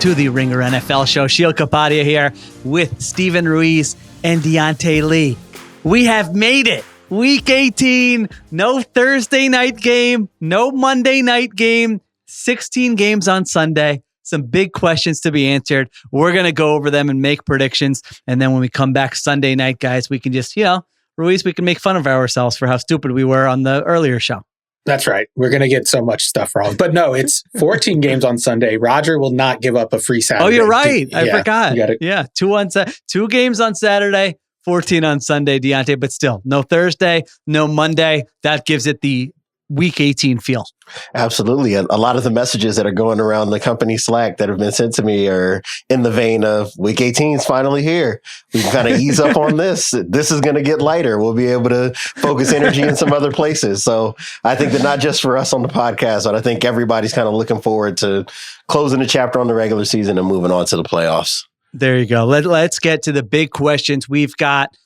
to the Ringer NFL show. Sheil Kapadia here with Steven Ruiz and Diante Lee. We have made it. Week 18, no Thursday night game, no Monday night game, 16 games on Sunday. Some big questions to be answered. We're going to go over them and make predictions. And then when we come back Sunday night, guys, we can just, Ruiz, we can make fun of ourselves for how stupid we were on the earlier show. That's right. We're going to get so much stuff wrong. But no, it's 14 games on Sunday. Roger will not give up a free Saturday. Oh, you're right. I forgot. Yeah, 2 games on Saturday, 14 on Sunday, Diante. But still, no Thursday, no Monday. That gives it the Week 18 feel. Absolutely. A lot of the messages that are going around the company Slack that have been sent to me are in the vein of Week 18 is finally here. We can kind of ease up on this. This is going to get lighter. We'll be able to focus energy in some other places. So I think that not just for us on the podcast, but I think everybody's kind of looking forward to closing the chapter on the regular season and moving on to the playoffs. There you go. Let's get to the big questions. We've got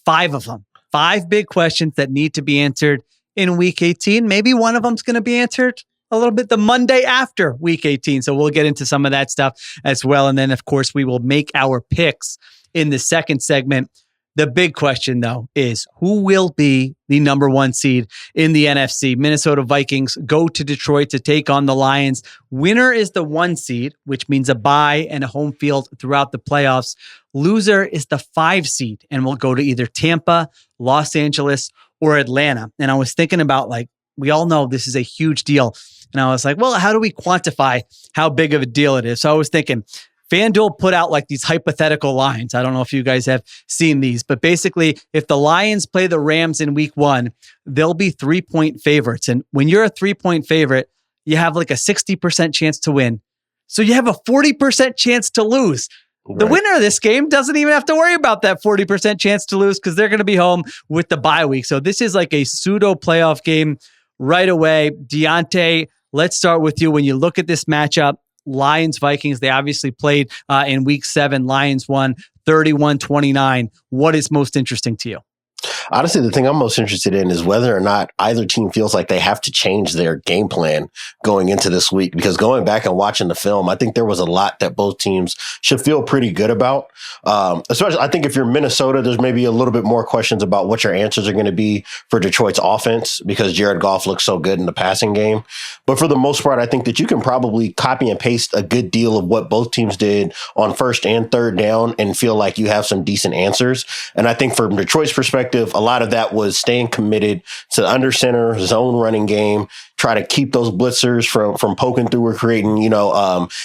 5 of them. 5 big questions that need to be answered in Week 18. Maybe one of them's going to be answered a little bit the Monday after Week 18. So we'll get into some of that stuff as well. And then, of course, we will make our picks in the second segment. The big question, though, is who will be the number 1 seed in the NFC? Minnesota Vikings go to Detroit to take on the Lions. Winner is the 1 seed, which means a bye and a home field throughout the playoffs. Loser is the 5 seed and will go to either Tampa, Los Angeles, or Atlanta. And I was thinking about, we all know this is a huge deal. And I was like, well, how do we quantify how big of a deal it is? So I was thinking, FanDuel put out these hypothetical lines. I don't know if you guys have seen these, but basically, if the Lions play the Rams in Week 1, they'll be 3-point favorites. And when you're a 3-point favorite, you have a 60% chance to win. So you have a 40% chance to lose. The winner of this game doesn't even have to worry about that 40% chance to lose because they're going to be home with the bye week. So this is a pseudo playoff game right away. Diante, let's start with you. When you look at this matchup, Lions-Vikings, they obviously played in Week 7. Lions won 31-29. What is most interesting to you? Honestly, the thing I'm most interested in is whether or not either team feels like they have to change their game plan going into this week. Because going back and watching the film, I think there was a lot that both teams should feel pretty good about. Especially, I think if you're Minnesota, there's maybe a little bit more questions about what your answers are going to be for Detroit's offense because Jared Goff looks so good in the passing game. But for the most part, I think that you can probably copy and paste a good deal of what both teams did on first and third down and feel like you have some decent answers. And I think from Detroit's perspective, a lot of that was staying committed to the under center zone running game, try to keep those blitzers from poking through or creating,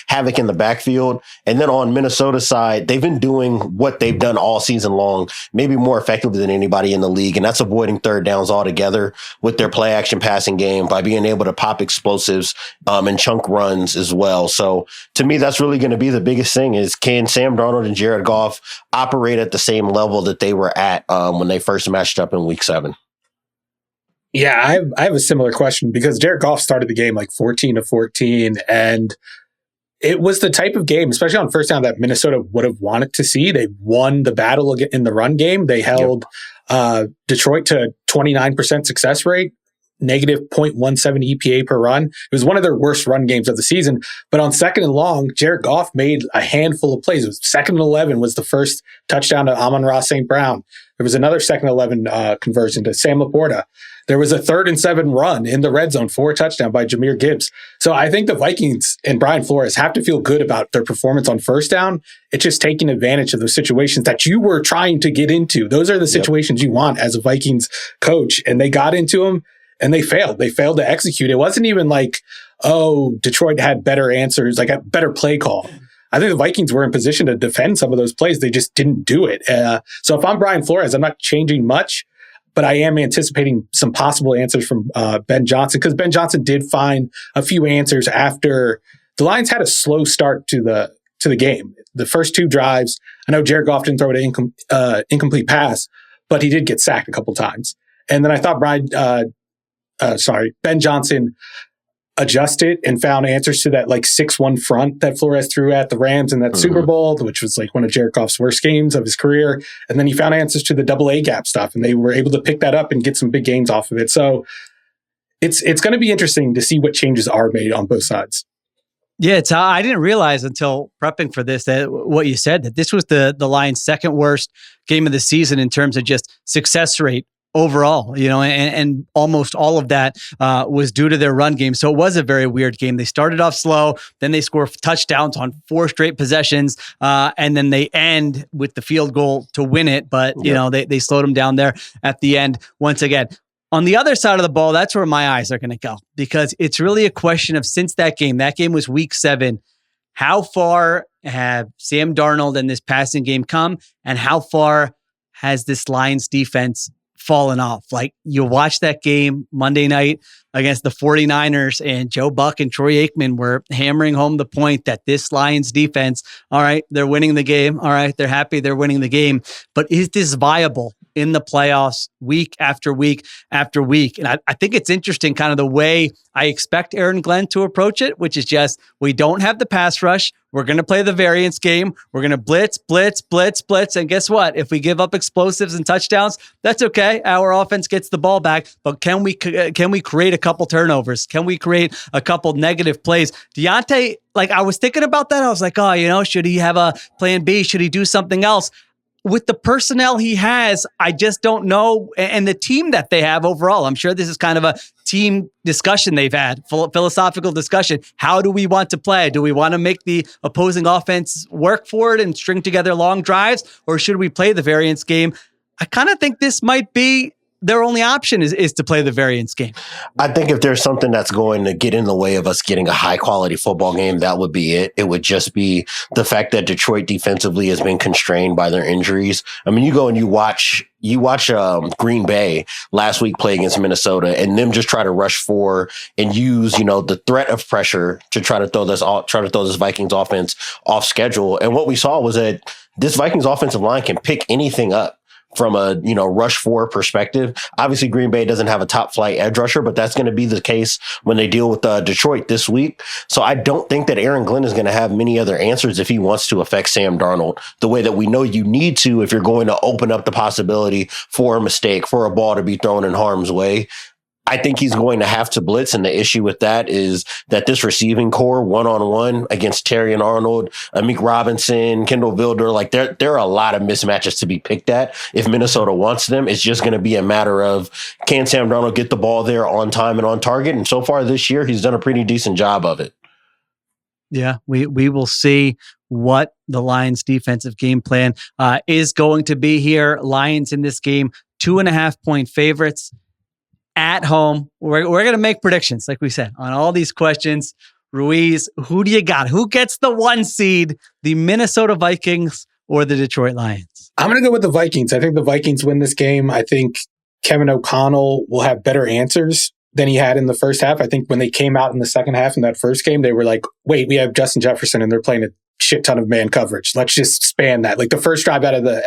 havoc in the backfield. And then on Minnesota's side, they've been doing what they've done all season long, maybe more effectively than anybody in the league. And that's avoiding third downs altogether with their play action passing game by being able to pop explosives and chunk runs as well. So to me, that's really going to be the biggest thing is can Sam Darnold and Jared Goff operate at the same level that they were at when they first matched up in Week 7? Yeah, I have a similar question because Jared Goff started the game 14-14, and it was the type of game, especially on first down, that Minnesota would have wanted to see. They won the battle in the run game. They held Detroit to 29% success rate, negative 0.17 EPA per run. It was one of their worst run games of the season. But on second and long, Jared Goff made a handful of plays. It was 2nd and 11 was the first touchdown to Amon-Ra St. Brown. There was another 2nd and 11 conversion to Sam Laporta. There was a 3rd and 7 run in the red zone for a touchdown by Jahmyr Gibbs. So I think the Vikings and Brian Flores have to feel good about their performance on first down. It's just taking advantage of those situations that you were trying to get into. Those are the situations you want as a Vikings coach. And they got into them and they failed. They failed to execute. It wasn't even Detroit had better answers, a better play call. I think the Vikings were in position to defend some of those plays. They just didn't do it. So if I'm Brian Flores, I'm not changing much. But I am anticipating some possible answers from Ben Johnson because Ben Johnson did find a few answers after the Lions had a slow start to the game. The first 2 drives, I know Jared Goff didn't throw an incomplete pass, but he did get sacked a couple times. And then I thought Ben Johnson adjusted and found answers to that 6-1 front that Flores threw at the Rams in that Super Bowl, which was one of Jared Goff's worst games of his career. And then he found answers to the double A gap stuff, and they were able to pick that up and get some big games off of it. So it's going to be interesting to see what changes are made on both sides. Yeah, I didn't realize until prepping for this that what you said, that this was the Lions' second worst game of the season in terms of just success rate overall, and almost all of that was due to their run game. So it was a very weird game. They started off slow, then they score touchdowns on 4 straight possessions, and then they end with the field goal to win it. But, they slowed them down there at the end once again. On the other side of the ball, that's where my eyes are going to go, because it's really a question of, since that game was week 7, how far have Sam Darnold and this passing game come, and how far has this Lions defense fallen off? Like, you watch that game Monday night against the 49ers, and Joe Buck and Troy Aikman were hammering home the point that this Lions defense, all right, they're winning the game. All right, they're happy they're winning the game. But is this viable in the playoffs week after week after week? And I think it's interesting, kind of the way I expect Aaron Glenn to approach it, which is just, we don't have the pass rush. We're going to play the variance game. We're going to blitz. And guess what? If we give up explosives and touchdowns, that's okay. Our offense gets the ball back. But can we create a couple turnovers? Can we create a couple negative plays? Diante, like, I was thinking about that. I was like, should he have a plan B? Should he do something else? With the personnel he has, I just don't know. And the team that they have overall, I'm sure this is kind of a team discussion they've had, philosophical discussion. How do we want to play? Do we want to make the opposing offense work for it and string together long drives? Or should we play the variance game? I kind of think this might be their only option is to play the variance game. I think if there's something that's going to get in the way of us getting a high quality football game, that would be it. It would just be the fact that Detroit defensively has been constrained by their injuries. I mean, you go and you watch Green Bay last week play against Minnesota, and them just try to rush for and use, the threat of pressure to try to throw this Vikings offense off schedule. And what we saw was that this Vikings offensive line can pick anything up from a, rush 4 perspective. Obviously, Green Bay doesn't have a top flight edge rusher, but that's going to be the case when they deal with Detroit this week. So I don't think that Aaron Glenn is going to have many other answers if he wants to affect Sam Darnold the way that we know you need to if you're going to open up the possibility for a mistake, for a ball to be thrown in harm's way. I think he's going to have to blitz, and the issue with that is that this receiving core one-on-one against Terry and Arnold, Amik Robinson, Kendall Vilder, like there are a lot of mismatches to be picked at. If Minnesota wants them, it's just going to be a matter of, can Sam Darnold get the ball there on time and on target? And so far this year, he's done a pretty decent job of it. Yeah, we will see what the Lions defensive game plan is going to be here. Lions in this game, 2.5-point favorites. At home, we're going to make predictions, like we said, on all these questions. Ruiz, who do you got? Who gets the 1 seed, the Minnesota Vikings or the Detroit Lions? I'm going to go with the Vikings. I think the Vikings win this game. I think Kevin O'Connell will have better answers than he had in the first half. I think when they came out in the second half in that first game, they were like, wait, we have Justin Jefferson and they're playing a shit ton of man coverage. Let's just span that. Like the first drive out of the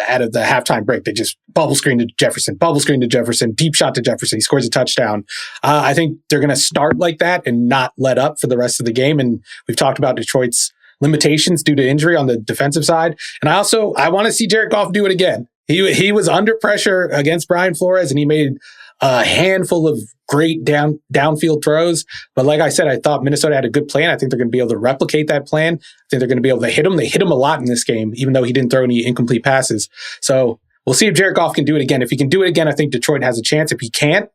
halftime break, they just bubble screen to Jefferson, deep shot to Jefferson. He scores a touchdown. I think they're going to start like that and not let up for the rest of the game. And we've talked about Detroit's limitations due to injury on the defensive side. And I want to see Jared Goff do it again. He was under pressure against Brian Flores, and he made a handful of great downfield throws. But like I said, I thought Minnesota had a good plan. I think they're going to be able to replicate that plan. I think they're going to be able to hit him. They hit him a lot in this game, even though he didn't throw any incomplete passes. So we'll see if Jared Goff can do it again. If he can do it again, I think Detroit has a chance. If he can't,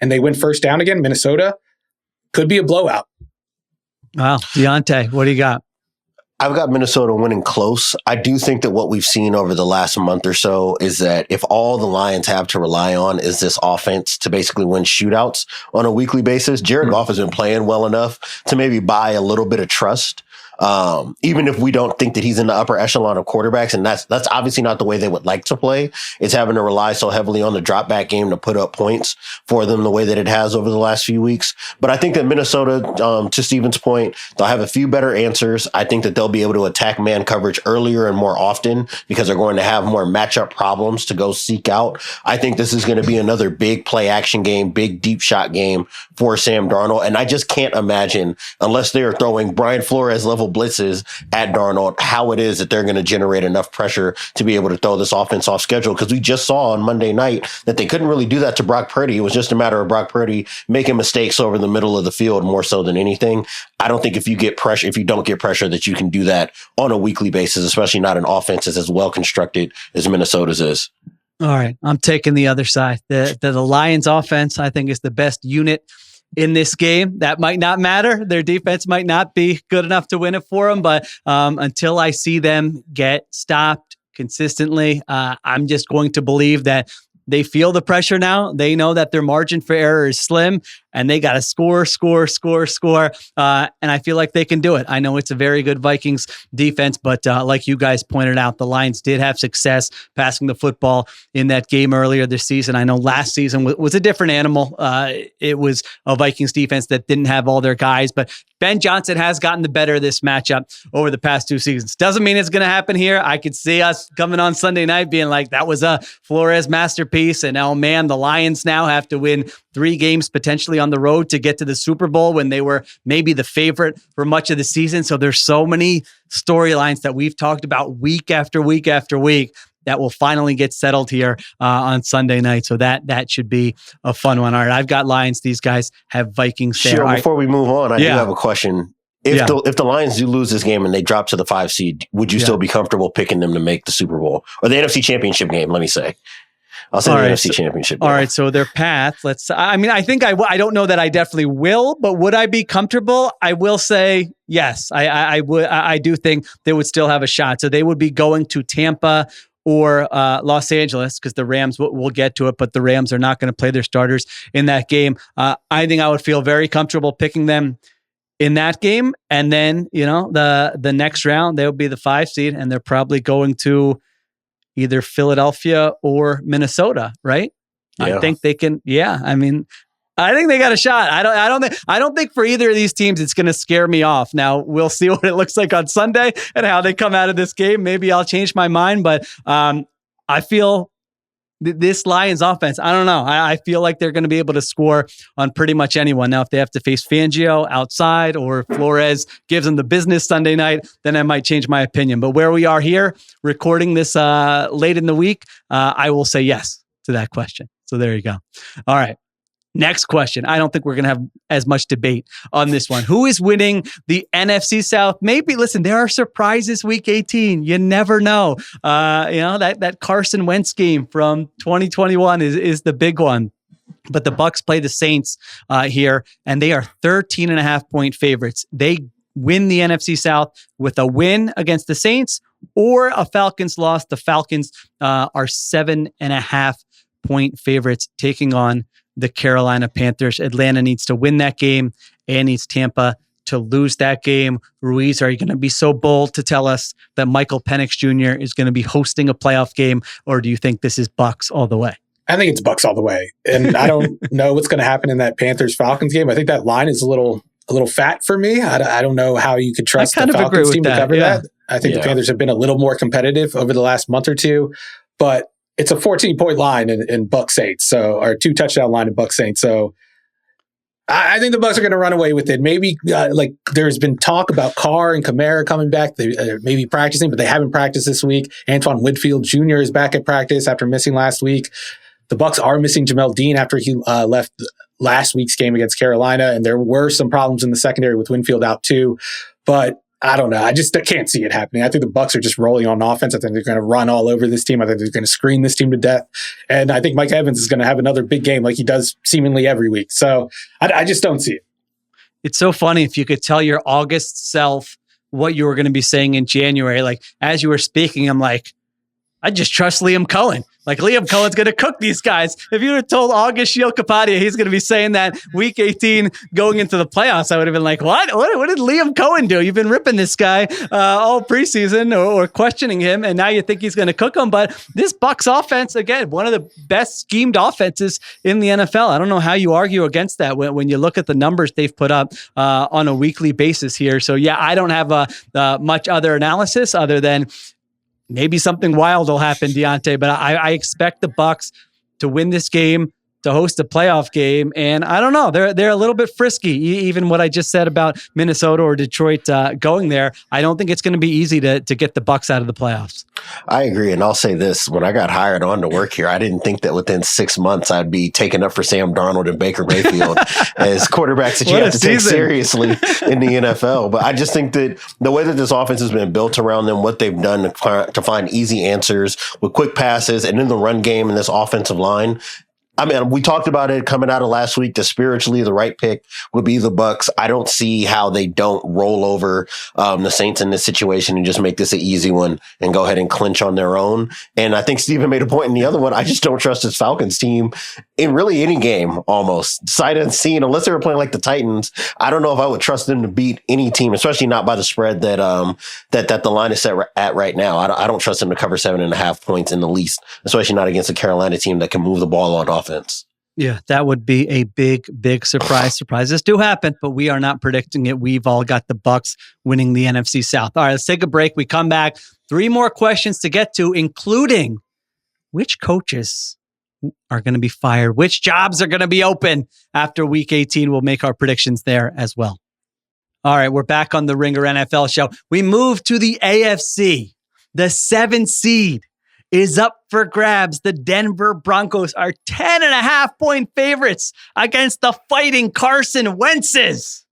and they win first down again, Minnesota could be a blowout. Wow. Diante, what do you got? I've got Minnesota winning close. I do think that what we've seen over the last month or so is that if all the Lions have to rely on is this offense to basically win shootouts on a weekly basis, Jared Goff has been playing well enough to maybe buy a little bit of trust. Even if we don't think that he's in the upper echelon of quarterbacks, and that's obviously not the way they would like to play. It's having to rely so heavily on the drop back game to put up points for them the way that it has over the last few weeks. But I think that Minnesota, to Steven's point, they'll have a few better answers. I think that they'll be able to attack man coverage earlier and more often because they're going to have more matchup problems to go seek out. I think this is going to be another big play action game, big deep shot game for Sam Darnold. And I just can't imagine, unless they are throwing Brian Flores level level blitzes at Darnold, how it is that they're going to generate enough pressure to be able to throw this offense off schedule. Because we just saw on Monday night that they couldn't really do that to Brock Purdy. It was just a matter of Brock Purdy making mistakes over the middle of the field more so than anything. I don't think if you don't get pressure that you can do that on a weekly basis, especially not an offense that's as well constructed as Minnesota's is. All right. I'm taking the other side. The Lions offense, I think, is the best unit in this game. That might not matter. Their defense might not be good enough to win it for them, but until I see them get stopped consistently, I'm just going to believe that they feel the pressure now. They know that their margin for error is slim, and they got to score. And I feel like they can do it. I know it's a very good Vikings defense, but like you guys pointed out, the Lions did have success passing the football in that game earlier this season. I know last season was a different animal. It was a Vikings defense that didn't have all their guys, but Ben Johnson has gotten the better of this matchup over the past 2 seasons. Doesn't mean it's going to happen here. I could see us coming on Sunday night being like, that was a Flores masterpiece. And oh man, the Lions now have to win 3 games potentially on the road to get to the Super Bowl when they were maybe the favorite for much of the season. So there's so many storylines that we've talked about week after week after week that will finally get settled here on Sunday night. So that should be a fun one. All right, I've got Lions. These guys have Vikings there. Sure, before we move on, I do have a question. If the Lions do lose this game and they drop to the 5 seed, would you still be comfortable picking them to make the Super Bowl or the NFC Championship game? Let me say. I'll say the NFC Championship game. All right, so their path. I think I don't know that I definitely will, but would I be comfortable? I will say yes. I would. I do think they would still have a shot. So they would be going to Tampa or Los Angeles, because the Rams, we'll get to it, but the Rams are not going to play their starters in that game. I think I would feel very comfortable picking them in that game. And then, the next round, they'll be the 5 seed, and they're probably going to either Philadelphia or Minnesota, right? Yeah. I think they can. Yeah. I mean, I think they got a shot. I don't think for either of these teams it's going to scare me off. Now we'll see what it looks like on Sunday and how they come out of this game. Maybe I'll change my mind, but I feel this Lions offense, I don't know. I feel like they're going to be able to score on pretty much anyone. Now, if they have to face Fangio outside or Flores gives them the business Sunday night, then I might change my opinion. But where we are here, recording this late in the week, I will say yes to that question. So there you go. All right. Next question. I don't think we're going to have as much debate on this one. Who is winning the NFC South? Maybe, listen, there are surprises week 18. You never know. That Carson Wentz game from 2021 is the big one. But the Bucs play the Saints here, and they are 13.5-point favorites. They win the NFC South with a win against the Saints or a Falcons loss. The Falcons are 7.5-point favorites taking on the Carolina Panthers. Atlanta needs to win that game and needs Tampa to lose that game. Ruiz, are you going to be so bold to tell us that Michael Penix Jr. is going to be hosting a playoff game, or do you think this is Bucs all the way? I think it's Bucs all the way. And I don't know what's going to happen in that Panthers-Falcons game. I think that line is a little fat for me. I don't know how you could trust the Falcons team to cover that. I think the Panthers have been a little more competitive over the last month or two, but it's a 14-point line in Bucs-Saints, or 2-touchdown line in Bucs-Saints. So I think the Bucs are going to run away with it. Maybe there's been talk about Carr and Kamara coming back. They may be practicing, but they haven't practiced this week. Antoine Winfield Jr. is back at practice after missing last week. The Bucs are missing Jamel Dean after he left last week's game against Carolina, and there were some problems in the secondary with Winfield out too. But I don't know. I can't see it happening. I think the Bucs are just rolling on offense. I think they're going to run all over this team. I think they're going to screen this team to death. And I think Mike Evans is going to have another big game like he does seemingly every week. So I just don't see it. It's so funny if you could tell your August self what you were going to be saying in January. Like, as you were speaking, I'm like, I just trust Liam Cohen. Like, Liam Cohen's going to cook these guys. If you would have told August Sheil Kapadia he's going to be saying that week 18 going into the playoffs, I would have been like, what did Liam Cohen do? You've been ripping this guy all preseason or questioning him, and now you think he's going to cook him. But this Bucs offense, again, one of the best schemed offenses in the NFL. I don't know how you argue against that when you look at the numbers they've put up on a weekly basis here. So, yeah, I don't have much other analysis other than maybe something wild will happen, Diante, but I expect the Bucs to win this game to host a playoff game. And I don't know, they're a little bit frisky. Even what I just said about Minnesota or Detroit going there, I don't think it's going to be easy to get the Bucs out of the playoffs. I agree. And I'll say this, when I got hired on to work here, I didn't think that within 6 months I'd be taken up for Sam Darnold and Baker Mayfield as quarterbacks that you have to take seriously in the NFL. But I just think that the way that this offense has been built around them, what they've done to find easy answers with quick passes and in the run game and this offensive line, I mean, we talked about it coming out of last week that spiritually the right pick would be the Bucs. I don't see how they don't roll over the Saints in this situation and just make this an easy one and go ahead and clinch on their own. And I think Steven made a point in the other one. I just don't trust this Falcons team in really any game almost. Sight unseen, unless they were playing like the Titans, I don't know if I would trust them to beat any team, especially not by the spread that that the line is set at right now. I don't trust them to cover 7.5 points in the least, especially not against a Carolina team that can move the ball on offense. Yeah, that would be a big, big surprise. Surprises do happen, but we are not predicting it. We've all got the Bucs winning the NFC South. All right, let's take a break. We come back. 3 more questions to get to, including which coaches are going to be fired, which jobs are going to be open after Week 18. We'll make our predictions there as well. All right, we're back on the Ringer NFL show. We move to the AFC. The 7th seed is up for grabs. The Denver Broncos are 10.5-point favorites against the fighting Carson Wentzes.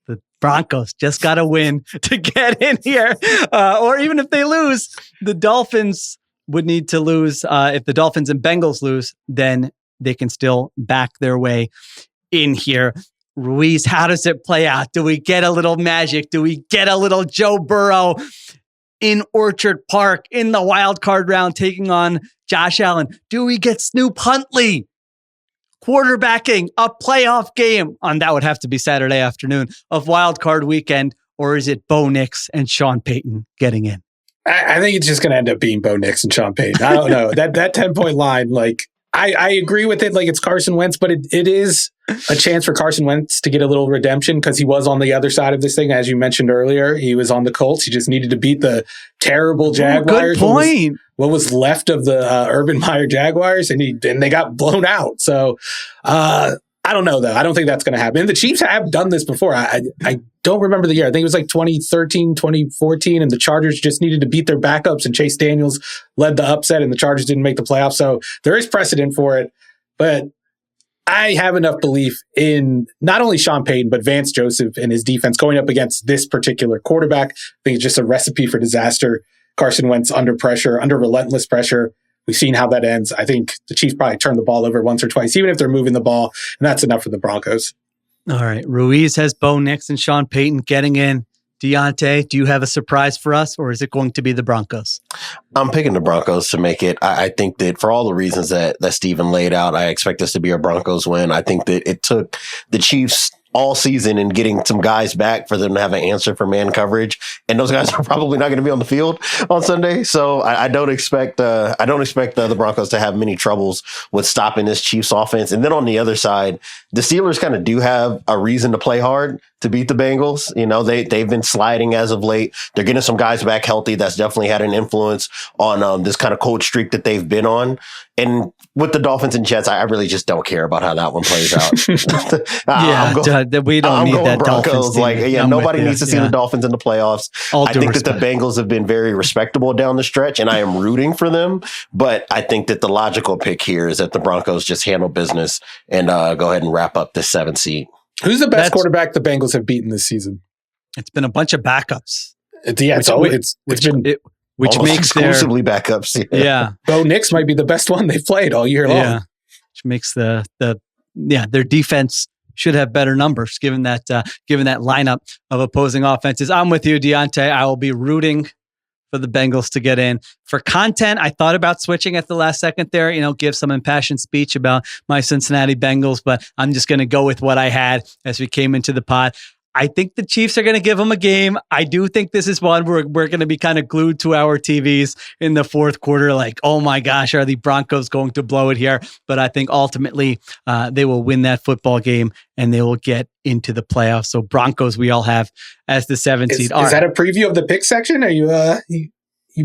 The Broncos just got to win to get in here. Or even if they lose, the Dolphins would need to lose. If the Dolphins and Bengals lose, then they can still back their way in here. Ruiz, how does it play out? Do we get a little magic? Do we get a little Joe Burrow in Orchard Park in the wild card round taking on Josh Allen? Do we get Snoop Huntley quarterbacking a playoff game on that would have to be Saturday afternoon of wild card weekend? Or is it Bo Nix and Sean Payton getting in? I think it's just going to end up being Bo Nix and Sean Payton. I don't know. that 10-point line, like, I agree with it. Like, it's Carson Wentz, but it is a chance for Carson Wentz to get a little redemption because he was on the other side of this thing. As you mentioned earlier, he was on the Colts. He just needed to beat the terrible Jaguars. Good point. What was left of the Urban Meyer Jaguars, and they got blown out. So I don't know, though. I don't think that's going to happen. And the Chiefs have done this before. I don't remember the year. I think it was like 2013, 2014, and the Chargers just needed to beat their backups, and Chase Daniels led the upset, and the Chargers didn't make the playoffs. So there is precedent for it. But I have enough belief in not only Sean Payton, but Vance Joseph and his defense going up against this particular quarterback. I think it's just a recipe for disaster. Carson Wentz under pressure, under relentless pressure. We've seen how that ends. I think the Chiefs probably turn the ball over once or twice, even if they're moving the ball, and that's enough for the Broncos. All right. Ruiz has Bo Nix and Sean Payton getting in. Diante, do you have a surprise for us, or is it going to be the Broncos? I'm picking the Broncos to make it. I think that for all the reasons that Steven laid out, I expect this to be a Broncos win. I think that it took the Chiefs all season and getting some guys back for them to have an answer for man coverage. And those guys are probably not going to be on the field on Sunday. So I don't expect the Broncos to have many troubles with stopping this Chiefs offense. And then on the other side, the Steelers kind of do have a reason to play hard to beat the Bengals. You know, they've been sliding as of late. They're getting some guys back healthy. That's definitely had an influence on this kind of cold streak that they've been on. And with the Dolphins and Jets, I really just don't care about how that one plays out. We don't need that Broncos. Dolphins team. Nobody needs to see the Dolphins in the playoffs. I think that the Bengals have been very respectable down the stretch, and I am rooting for them. But I think that the logical pick here is that the Broncos just handle business and go ahead and wrap up this 7th seed. Who's the best quarterback the Bengals have beaten this season? It's been a bunch of backups. It's been which makes exclusively backups. Yeah. Bo Nix might be the best one they've played all year long. Yeah. Which makes their defense should have better numbers given that lineup of opposing offenses. I'm with you, Diante. I will be rooting for the Bengals to get in. For content, I thought about switching at the last second there, give some impassioned speech about my Cincinnati Bengals, but I'm just going to go with what I had as we came into the pod. I think the Chiefs are going to give them a game. I do think this is one where we're going to be kind of glued to our TVs in the fourth quarter. Like, oh my gosh, are the Broncos going to blow it here? But I think ultimately they will win that football game and they will get into the playoffs. So Broncos, we all have as the 7th seed. Is that a preview of the pick section? Are you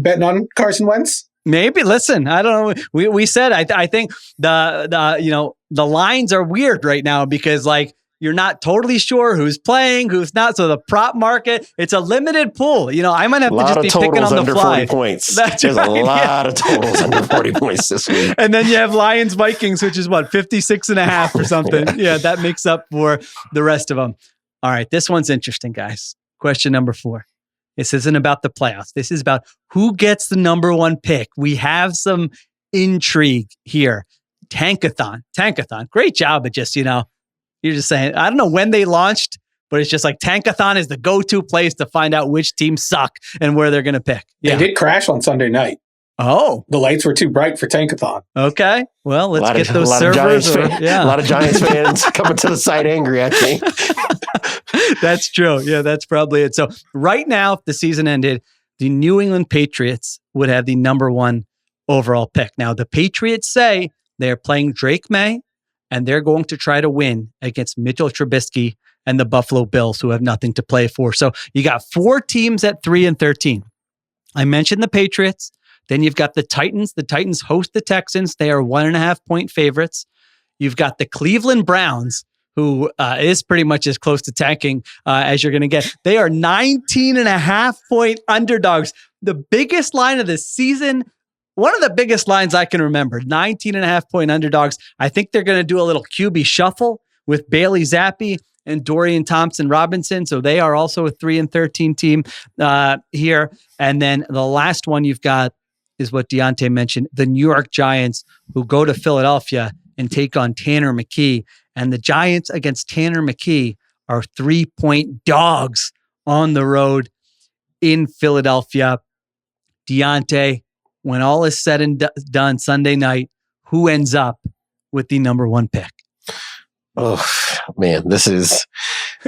betting on Carson Wentz? Maybe. Listen, I don't know. We said I think the lines are weird right now because like you're not totally sure who's playing, who's not. So the prop market, it's a limited pool. I might have to just be picking on the fly. 40 points. There's right, a lot of totals under 40 points this week. And then you have Lions Vikings, which is 56.5 or something. Yeah, that makes up for the rest of them. All right, this one's interesting, guys. Question number 4. This isn't about the playoffs. This is about who gets the number 1 pick. We have some intrigue here. Tankathon. Great job at just, you're just saying, I don't know when they launched, but it's just like Tankathon is the go-to place to find out which teams suck and where they're going to pick. Yeah. They did crash on Sunday night. Oh. The lights were too bright for Tankathon. Okay. Well, let's get those servers. A lot of Giants fans coming to the site angry, I think. That's true. Yeah, that's probably it. So right now, if the season ended, the New England Patriots would have the number 1 overall pick. Now, the Patriots say they're playing Drake May, and they're going to try to win against Mitchell Trubisky and the Buffalo Bills, who have nothing to play for. So you got 4 teams at 3-13. I mentioned the Patriots. Then you've got the Titans. The Titans host the Texans. They are 1.5-point favorites. You've got the Cleveland Browns, who is pretty much as close to tanking as you're going to get. They are 19.5-point underdogs. The biggest line of the season. One of the biggest lines I can remember, 19.5-point underdogs. I think they're going to do a little QB shuffle with Bailey Zappi and Dorian Thompson-Robinson. So they are also a 3-13 team here. And then the last one you've got is what Diante mentioned, the New York Giants, who go to Philadelphia and take on Tanner McKee. And the Giants against Tanner McKee are 3-point dogs on the road in Philadelphia. Diante, when all is said and done Sunday night, who ends up with the number 1 pick? Oh man, this is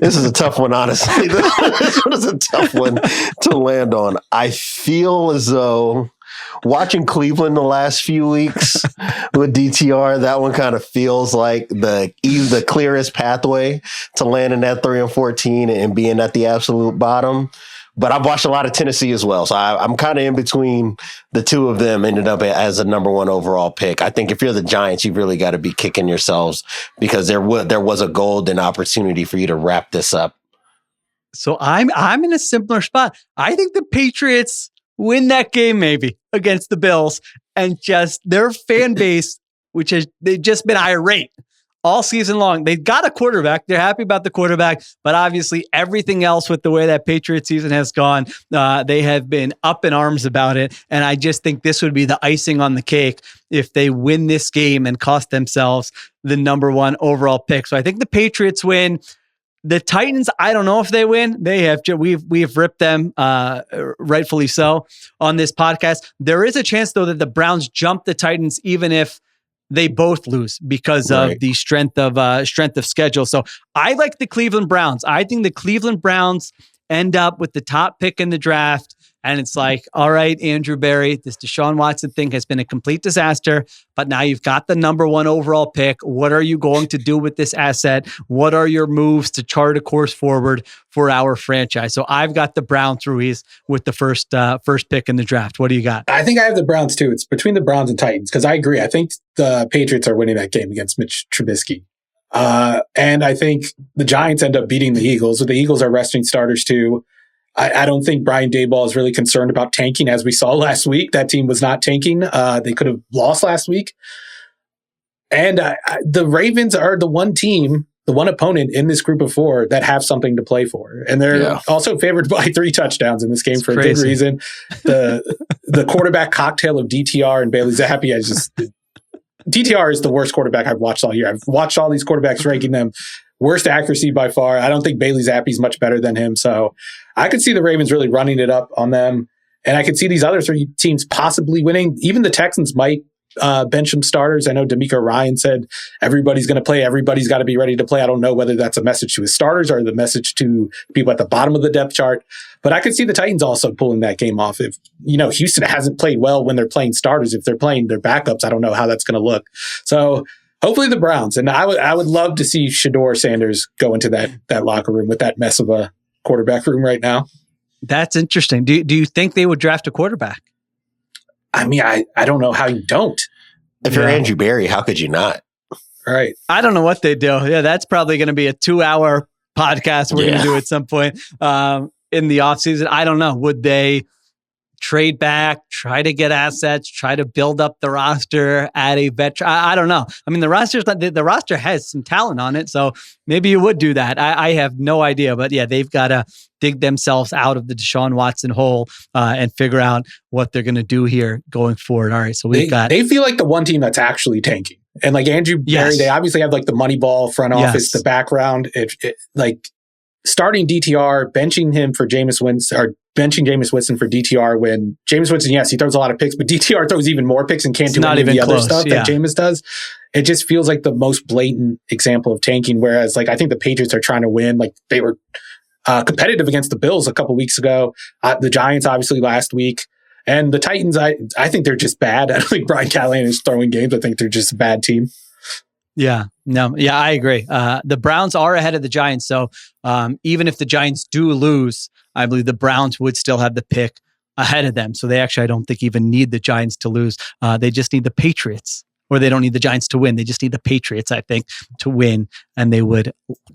a tough one, honestly. This one is a tough one to land on. I feel as though watching Cleveland the last few weeks with DTR, that one kind of feels like the clearest pathway to landing at 3-14 and being at the absolute bottom. But I've watched a lot of Tennessee as well. So I'm kind of in between the two of them, ended up as a number 1 overall pick. I think if you're the Giants, you've really got to be kicking yourselves because there was a golden opportunity for you to wrap this up. So I'm in a similar spot. I think the Patriots win that game maybe against the Bills, and just their fan base, they've just been irate all season long. They've got a quarterback. They're happy about the quarterback, but obviously everything else with the way that Patriots season has gone, they have been up in arms about it. And I just think this would be the icing on the cake if they win this game and cost themselves the number 1 overall pick. So I think the Patriots win. The Titans, I don't know if they win. We've ripped them, rightfully so, on this podcast. There is a chance though that the Browns jump the Titans, even if they both lose because of the strength of schedule. So I like the Cleveland Browns. I think the Cleveland Browns end up with the top pick in the draft. And it's like, all right, Andrew Berry, this Deshaun Watson thing has been a complete disaster, but now you've got the number 1 overall pick. What are you going to do with this asset? What are your moves to chart a course forward for our franchise? So I've got the Browns, Ruiz, with the first pick in the draft. What do you got? I think I have the Browns too. It's between the Browns and Titans because I agree. I think the Patriots are winning that game against Mitch Trubisky. And I think the Giants end up beating the Eagles. So the Eagles are resting starters too. I don't think Brian Daboll is really concerned about tanking, as we saw last week. That team was not tanking. They could have lost last week. And the Ravens are the one team, the one opponent in this group of 4 that have something to play for. And they're also favored by 3 touchdowns in this game for a good reason. The quarterback cocktail of DTR and Bailey Zappi, DTR is the worst quarterback I've watched all year. I've watched all these quarterbacks, ranking them worst accuracy by far. I don't think Bailey Zappi is much better than him. So I could see the Ravens really running it up on them. And I could see these other 3 teams possibly winning. Even the Texans might bench some starters. I know D'Amico Ryan said everybody's going to play. Everybody's got to be ready to play. I don't know whether that's a message to his starters or the message to people at the bottom of the depth chart. But I could see the Titans also pulling that game off. If, Houston hasn't played well when they're playing starters. If they're playing their backups, I don't know how that's going to look. So hopefully the Browns. And I would love to see Shedeur Sanders go into that locker room with that mess of a quarterback room right now. That's interesting. Do you think they would draft a quarterback? I mean, I don't know how you don't. If you're Andrew Berry, how could you not? Right. I don't know what they do. Yeah, that's probably going to be a 2-hour podcast we're going to do at some point in the offseason. I don't know. Would they trade back, try to get assets, try to build up the roster, add a veteran? I don't know. I mean, the roster has some talent on it, so maybe you would do that. I have no idea. But yeah, they've got to dig themselves out of the Deshaun Watson hole and figure out what they're going to do here going forward. All right, so they feel like the one team that's actually tanking. And like Andrew Berry, they obviously have like the Moneyball front office, the background. Like starting DTR, benching him for Jameis Winston, or benching Jameis Winston for DTR when Jameis Winston, yes, he throws a lot of picks, but DTR throws even more picks and can't do any of the other stuff that Jameis does. It just feels like the most blatant example of tanking. Whereas like I think the Patriots are trying to win. Like they were competitive against the Bills a couple weeks ago. The Giants obviously last week. And the Titans, I think they're just bad. I don't think Brian Callahan is throwing games. I think they're just a bad team. Yeah, I agree. The Browns are ahead of the Giants. So even if the Giants do lose, I believe the Browns would still have the pick ahead of them. So they actually, I don't think, even need the Giants to lose. They just need the Patriots, or they don't need the Giants to win. They just need the Patriots, I think, to win. And they would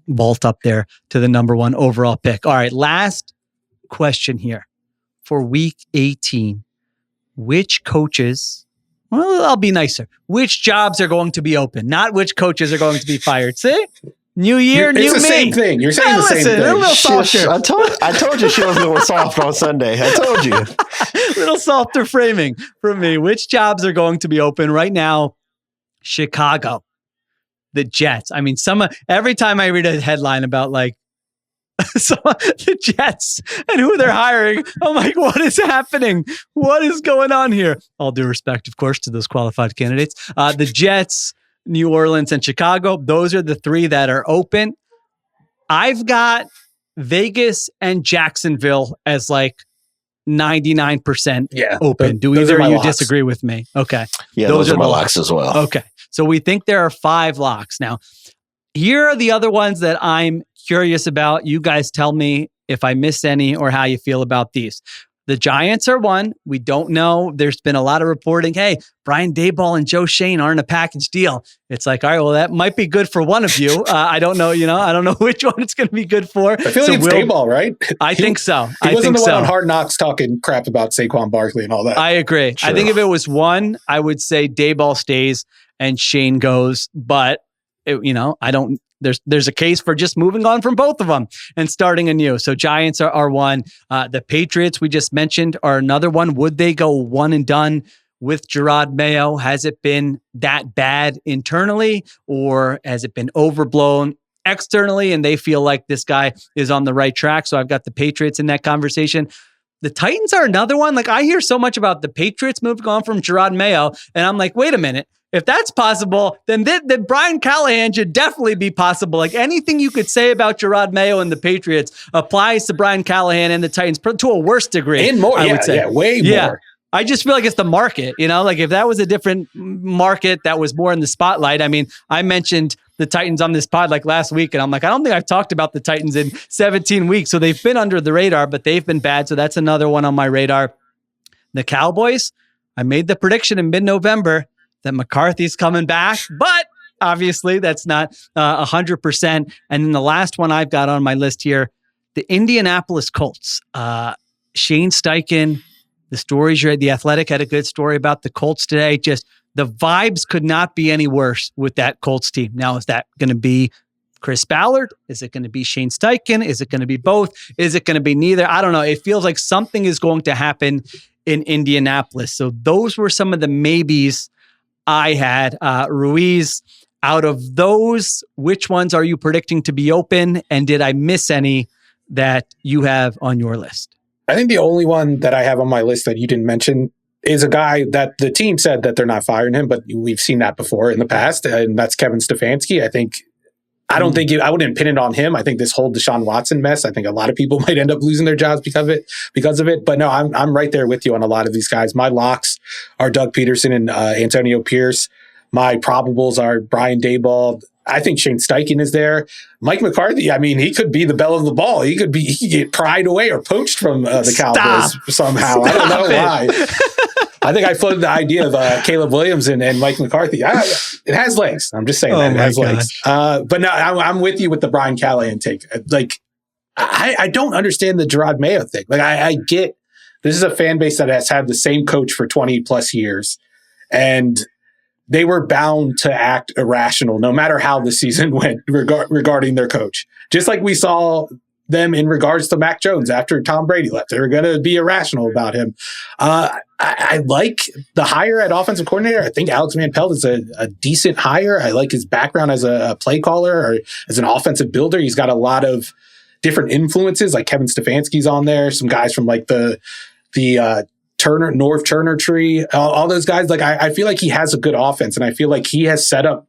vault up there to the number 1 overall pick. All right, last question here. For week 18, which coaches, well, I'll be nicer. Which jobs are going to be open? Not which coaches are going to be fired. See? New year, new me. It's the same thing. You're saying the same thing. A little softer. I told you she was going soft on Sunday. I told you. A little softer framing from me. Which jobs are going to be open right now? Chicago, the Jets. I mean, every time I read a headline about like, so the Jets and who they're hiring, I'm like, what is happening? What is going on here? All due respect, of course, to those qualified candidates. The Jets, New Orleans, and Chicago, those are the 3 that are open. I've got Vegas and Jacksonville as like 99% open. Do either of you disagree with me? Okay. Yeah, those are my locks as well. Okay. So we think there are 5 locks. Now, here are the other ones that I'm curious about. You guys tell me if I missed any or how you feel about these. The Giants are 1. We don't know. There's been a lot of reporting. Hey, Brian Daboll and Joe Schoen aren't a package deal. It's like, all right, well, that might be good for one of you. I don't know. I don't know which one it's going to be good for. I feel like it's Daboll, right? I think so. He wasn't the one on Hard Knocks talking crap about Saquon Barkley and all that. I agree. Sure. I think if it was 1, I would say Daboll stays and Schoen goes. But there's a case for just moving on from both of them and starting anew. So Giants are 1. The Patriots we just mentioned are another one. Would they go one and done with Gerard Mayo? Has it been that bad internally, or has it been overblown externally and they feel like this guy is on the right track? So I've got the Patriots in that conversation. The Titans are another one. Like, I hear so much about the Patriots moving on from Gerard Mayo, and I'm like, wait a minute. If that's possible, then Brian Callahan should definitely be possible. Like, anything you could say about Gerard Mayo and the Patriots applies to Brian Callahan and the Titans to a worse degree. And more, I would say. Way more. I just feel like it's the market, like if that was a different market that was more in the spotlight. I mean, I mentioned the Titans on this pod like last week, and I'm like, I don't think I've talked about the Titans in 17 weeks. So they've been under the radar, but they've been bad. So that's another one on my radar. The Cowboys, I made the prediction in mid-November that McCarthy's coming back, but obviously that's not 100%. And then the last one I've got on my list here, the Indianapolis Colts. Shane Steichen, the stories you read, The Athletic had a good story about the Colts today. Just the vibes could not be any worse with that Colts team. Now, is that going to be Chris Ballard? Is it going to be Shane Steichen? Is it going to be both? Is it going to be neither? I don't know. It feels like something is going to happen in Indianapolis. So those were some of the maybes I had. Ruiz, out of those, which ones are you predicting to be open? And did I miss any that you have on your list? I think the only one that I have on my list that you didn't mention is a guy that the team said that they're not firing him, but we've seen that before in the past, and that's Kevin Stefanski. I I wouldn't pin it on him. I think this whole Deshaun Watson mess, I think a lot of people might end up losing their jobs because of it. But no, I'm right there with you on a lot of these guys. My locks are Doug Peterson and Antonio Pierce. My probables are Brian Daboll. I think Shane Steichen is there. Mike McCarthy, I mean, he could be the belle of the ball. He could get pried away or poached from the Cowboys somehow. I don't know why. I think I floated the idea of Caleb Williams and Mike McCarthy. It has legs. I'm just saying that it has legs. But no, I'm with you with the Brian Callahan take. Like, I don't understand the Gerard Mayo thing. Like, I get this is a fan base that has had the same coach for 20 plus years, and they were bound to act irrational no matter how the season went regarding their coach. Just like we saw them in regards to Mac Jones after Tom Brady left. They were going to be irrational about him. I like the hire at offensive coordinator. I think Alex Van Pelt is a decent hire. I like his background as a play caller or as an offensive builder. He's got a lot of different influences, like Kevin Stefanski's on there, some guys from like the North Turner tree, all those guys. Like, I feel like he has a good offense, and I feel like he has set up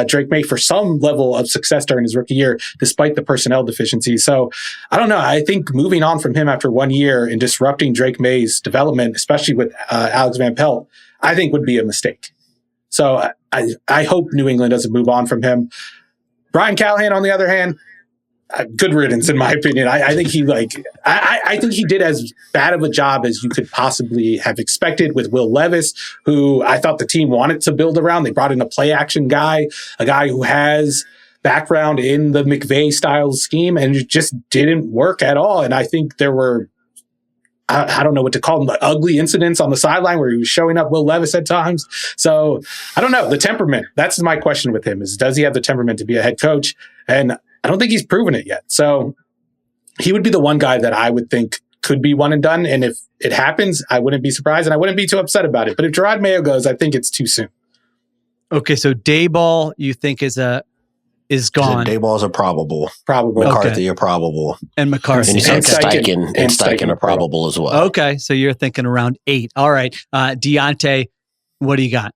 Drake May for some level of success during his rookie year, despite the personnel deficiencies. So I don't know. I think moving on from him after 1 year and disrupting Drake May's development, especially with Alex Van Pelt, I think would be a mistake. So I hope New England doesn't move on from him. Brian Callahan, on the other hand, good riddance, in my opinion. I think I think he did as bad of a job as you could possibly have expected with Will Levis, who I thought the team wanted to build around. They brought in a play action guy, a guy who has background in the McVay style scheme, and it just didn't work at all. And I think there were, I don't know what to call them, but ugly incidents on the sideline where he was showing up Will Levis at times. So I don't know. The temperament, that's my question with him, is does he have the temperament to be a head coach? And I don't think he's proven it yet. So he would be the one guy that I would think could be one and done. And if it happens, I wouldn't be surprised and I wouldn't be too upset about it. But if Gerard Mayo goes, I think it's too soon. Okay, so Daboll, you think is gone. Daboll's a probable. McCarthy a probable. And McCarthy. And you said Steichen a probable as well. Okay, so you're thinking around 8. All right. Diante, what do you got?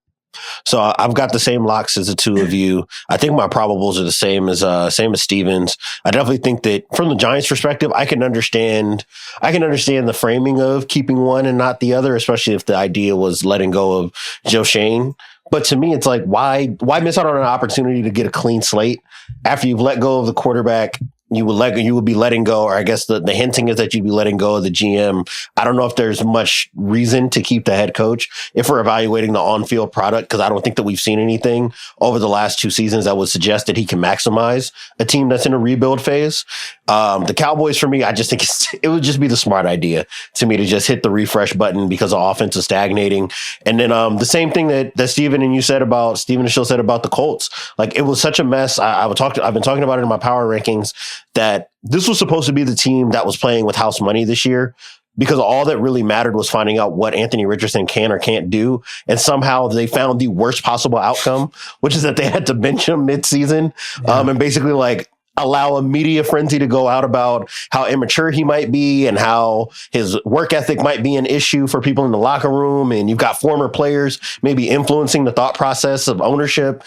So I've got the same locks as the two of you. I think my probables are the same as Stevens. I definitely think that from the Giants' perspective, I can understand the framing of keeping one and not the other, especially if the idea was letting go of Joe Shane. But to me, it's like, why miss out on an opportunity to get a clean slate after you've let go of the quarterback? You would be letting go, or I guess the hinting is that you'd be letting go of the GM. I don't know if there's much reason to keep the head coach if we're evaluating the on-field product, because I don't think that we've seen anything over the last 2 seasons that would suggest that he can maximize a team that's in a rebuild phase. The Cowboys, for me, I just think it would just be the smart idea to me to just hit the refresh button because the offense is stagnating. And then the same thing that Stephen and Sheil said about the Colts. Like, it was such a mess. I've been talking about it in my power rankings, that this was supposed to be the team that was playing with house money this year, because all that really mattered was finding out what Anthony Richardson can or can't do. And somehow they found the worst possible outcome, which is that they had to bench him midseason, and basically like allow a media frenzy to go out about how immature he might be and how his work ethic might be an issue for people in the locker room. And you've got former players maybe influencing the thought process of ownership,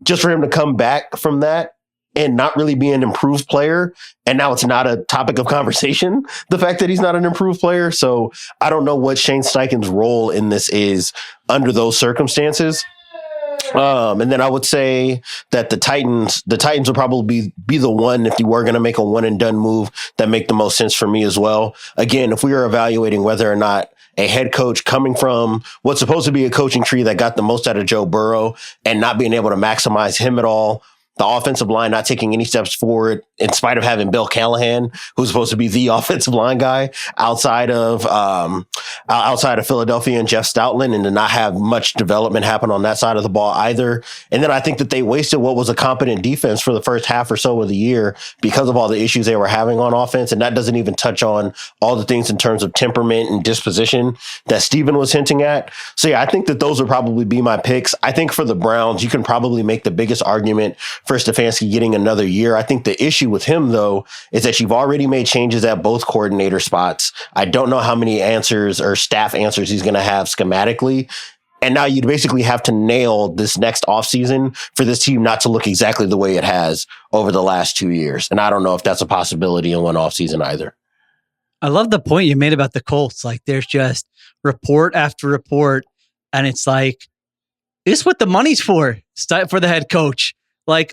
just for him to come back from that and not really be an improved player. And now it's not a topic of conversation, the fact that he's not an improved player. So I don't know what Shane Steichen's role in this is under those circumstances. And then I would say that the Titans would probably be the one, if you were going to make a one and done move, that make the most sense for me as well. Again, if we are evaluating whether or not a head coach coming from what's supposed to be a coaching tree that got the most out of Joe Burrow and not being able to maximize him at all, the offensive line not taking any steps forward in spite of having Bill Callahan, who's supposed to be the offensive line guy outside of Philadelphia, and Jeff Stoutland, and to not have much development happen on that side of the ball either. And then I think that they wasted what was a competent defense for the first half or so of the year because of all the issues they were having on offense. And that doesn't even touch on all the things in terms of temperament and disposition that Steven was hinting at. So yeah, I think that those would probably be my picks. I think for the Browns, you can probably make the biggest argument for Stefanski getting another year. I think the issue with him, though, is that you've already made changes at both coordinator spots. I don't know how many answers or staff answers he's going to have schematically. And now you'd basically have to nail this next offseason for this team not to look exactly the way it has over the last 2 years. And I don't know if that's a possibility in one offseason either. I love the point you made about the Colts. Like, there's just report after report, and it's like, this is what the money's for the head coach. Like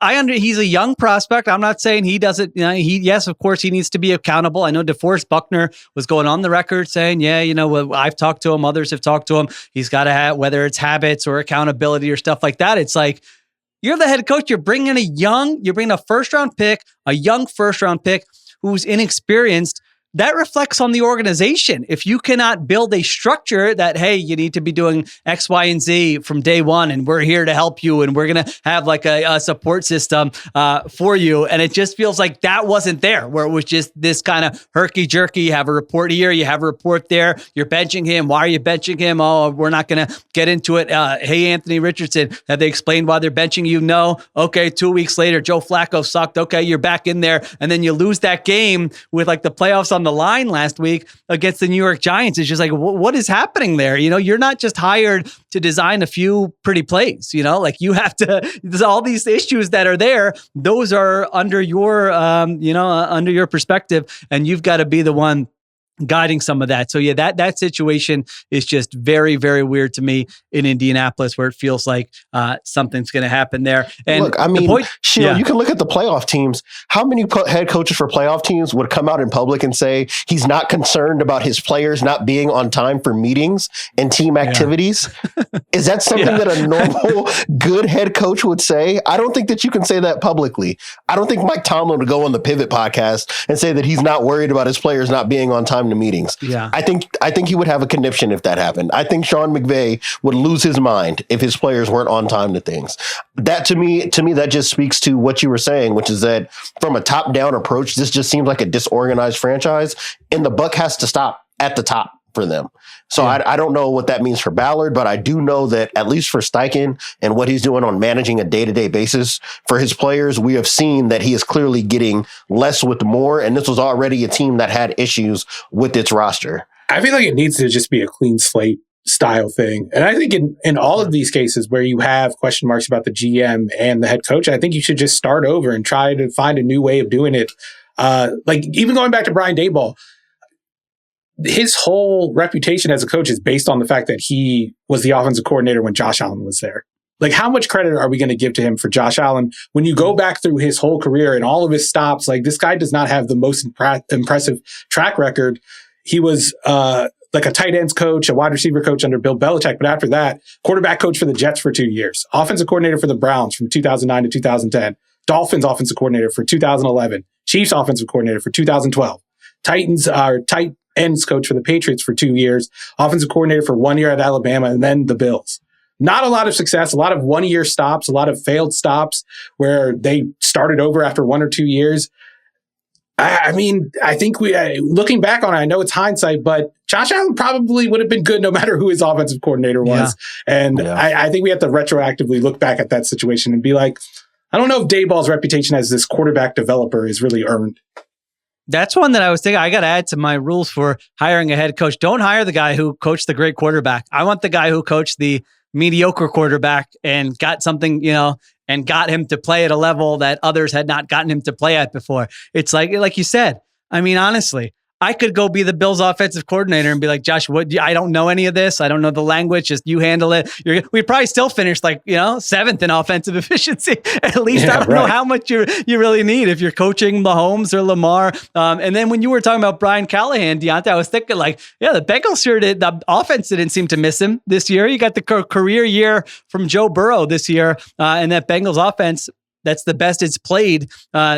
he's a young prospect. I'm not saying he doesn't. Yes, of course he needs to be accountable. I know DeForest Buckner was going on the record saying, yeah, I've talked to him. Others have talked to him. He's got to have, whether it's habits or accountability or stuff like that. It's like, you're the head coach. You're bringing a young first round pick who's inexperienced. That reflects on the organization. If you cannot build a structure that, hey, you need to be doing X, Y, and Z from day one, and we're here to help you, and we're going to have like a support system for you. And it just feels like that wasn't there, where it was just this kind of herky-jerky. You have a report here, you have a report there. You're benching him. Why are you benching him? Oh, we're not going to get into it. Hey, Anthony Richardson, have they explained why they're benching you? No. Okay, 2 weeks later, Joe Flacco sucked. Okay, you're back in there. And then you lose that game with like the playoffs on the line last week against the New York Giants. It's just like, what is happening there? You're not just hired to design a few pretty plays, like you have to, there's all these issues that are there. Those are under your, under your perspective, and you've got to be the one guiding some of that. So yeah, that situation is just very, very weird to me in Indianapolis, where it feels like something's going to happen there. And look, I mean, Sheil, you can look at the playoff teams. How many head coaches for playoff teams would come out in public and say he's not concerned about his players not being on time for meetings and team activities? Is that something that a normal good head coach would say? I don't think that you can say that publicly. I don't think Mike Tomlin would go on the Pivot podcast and say that he's not worried about his players not being on time to meetings. Yeah. I think he would have a conniption if that happened. I think Sean McVay would lose his mind if his players weren't on time to things. That to me, that just speaks to what you were saying, which is that from a top-down approach, this just seems like a disorganized franchise, and the buck has to stop at the top for them. So I don't know what that means for Ballard, but I do know that at least for Steichen and what he's doing on managing a day-to-day basis for his players, we have seen that he is clearly getting less with more. And this was already a team that had issues with its roster. I feel like it needs to just be a clean slate style thing. And I think in all of these cases where you have question marks about the GM and the head coach, I think you should just start over and try to find a new way of doing it. Like even going back to Brian Daboll, his whole reputation as a coach is based on the fact that he was the offensive coordinator when Josh Allen was there. Like, how much credit are we going to give to him for Josh Allen? When you go back through his whole career and all of his stops, like, this guy does not have the most impressive track record. He was like a tight ends coach, a wide receiver coach under Bill Belichick. But after that, quarterback coach for the Jets for 2 years, offensive coordinator for the Browns from 2009 to 2010, Dolphins offensive coordinator for 2011, Chiefs offensive coordinator for 2012, Titans tight ends coach for the Patriots for 2 years, offensive coordinator for 1 year at Alabama, and then the Bills. Not a lot of success, a lot of 1 year stops, a lot of failed stops where they started over after 1 or 2 years. I mean, I think looking back on it, I know it's hindsight, but Josh Allen probably would have been good no matter who his offensive coordinator was. Yeah. And I think we have to retroactively look back at that situation and be like, I don't know if Daboll's reputation as this quarterback developer is really earned. That's one that I was thinking I got to add to my rules for hiring a head coach. Don't hire the guy who coached the great quarterback. I want the guy who coached the mediocre quarterback and got something, and got him to play at a level that others had not gotten him to play at before. It's like you said, I mean, honestly, I could go be the Bills offensive coordinator and be like, Josh, I don't know any of this. I don't know the language. Just you handle it. We'd probably still finish 7th in offensive efficiency. At least I don't know how much you really need if you're coaching Mahomes or Lamar. And then when you were talking about Brian Callahan, Diante, I was thinking the Bengals sure did. The offense didn't seem to miss him this year. You got the career year from Joe Burrow this year. And that Bengals offense, that's the best it's played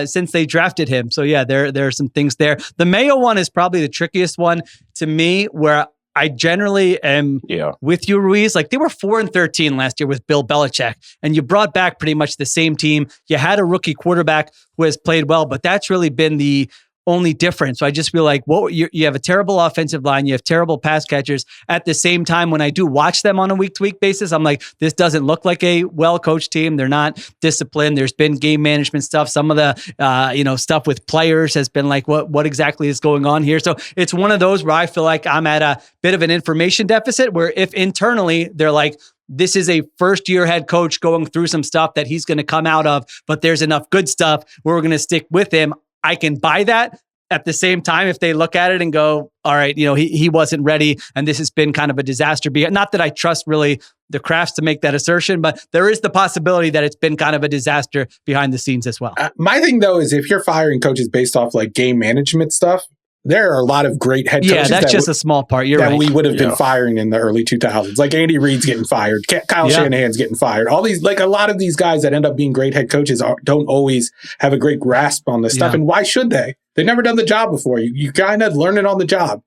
since they drafted him. So yeah, there are some things there. The Mayo one is probably the trickiest one to me, where I generally am with you, Ruiz. Like, they were 4-13 last year with Bill Belichick, and you brought back pretty much the same team. You had a rookie quarterback who has played well, but that's really been the only difference. So I just feel like you have a terrible offensive line, you have terrible pass catchers. At the same time, when I do watch them on a week-to-week basis, I'm like, this doesn't look like a well-coached team. They're not disciplined. There's been game management stuff. Some of the stuff with players has been like, what exactly is going on here? So it's one of those where I feel like I'm at a bit of an information deficit, where if internally they're like, this is a first-year head coach going through some stuff that he's going to come out of, but there's enough good stuff where we're going to stick with him, I can buy that. at the same time, if they look at it and go, all right, he wasn't ready and this has been kind of a disaster. Not that I trust really the Crafts to make that assertion, but there is the possibility that it's been kind of a disaster behind the scenes as well. My thing, though, is if you're firing coaches based off like game management stuff, there are a lot of great head coaches. Yeah, that's just a small part. You're that right. we would have been firing in the early 2000s. Like Andy Reid's getting fired. Kyle Shanahan's getting fired. All these, like a lot of these guys that end up being great head coaches don't always have a great grasp on this stuff. And why should they? They've never done the job before. You kind of learn it on the job.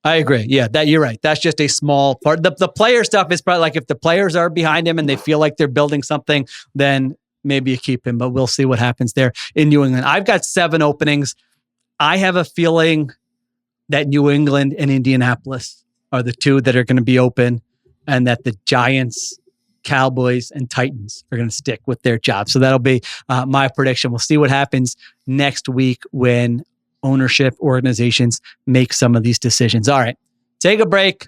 I agree. Yeah, you're right. That's just a small part. The player stuff is probably like if the players are behind him and they feel like they're building something, then maybe you keep him. But we'll see what happens there in New England. I've got 7 openings. I have a feeling that New England and Indianapolis are the 2 that are going to be open, and that the Giants, Cowboys, and Titans are going to stick with their job. So that'll be my prediction. We'll see what happens next week when ownership organizations make some of these decisions. All right, take a break.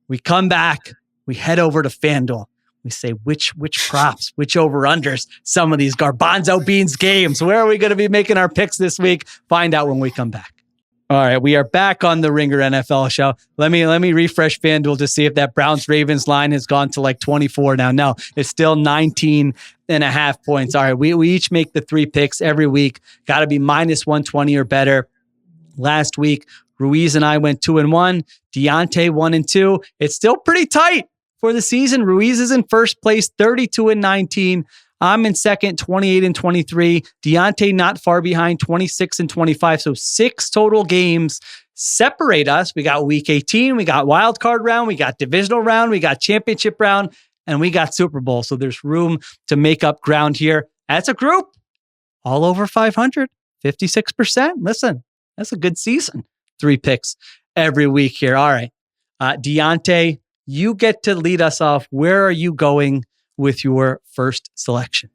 We come back. We head over to FanDuel. We say which props, which over-unders, some of these garbanzo beans games. Where are we going to be making our picks this week? Find out when we come back. All right, we are back on the Ringer NFL show. Let me refresh FanDuel to see if that Browns-Ravens line has gone to like 24 now. No, it's still 19.5 points. All right, we each make the 3 picks every week. Got to be minus 120 or better. Last week, Ruiz and I went 2-1. Diante 1-2. It's still pretty tight for the season. Ruiz is in first place, 32-19. I'm in second, 28-23. Diante not far behind, 26-25. So 6 total games separate us. We got week 18, we got wild card round, we got divisional round, we got championship round, and we got Super Bowl. So there's room to make up ground here. As a group, all over 500, 56%. Listen, that's a good season. 3 picks every week here. All right. Diante, you get to lead us off. Where are you going with your first selection?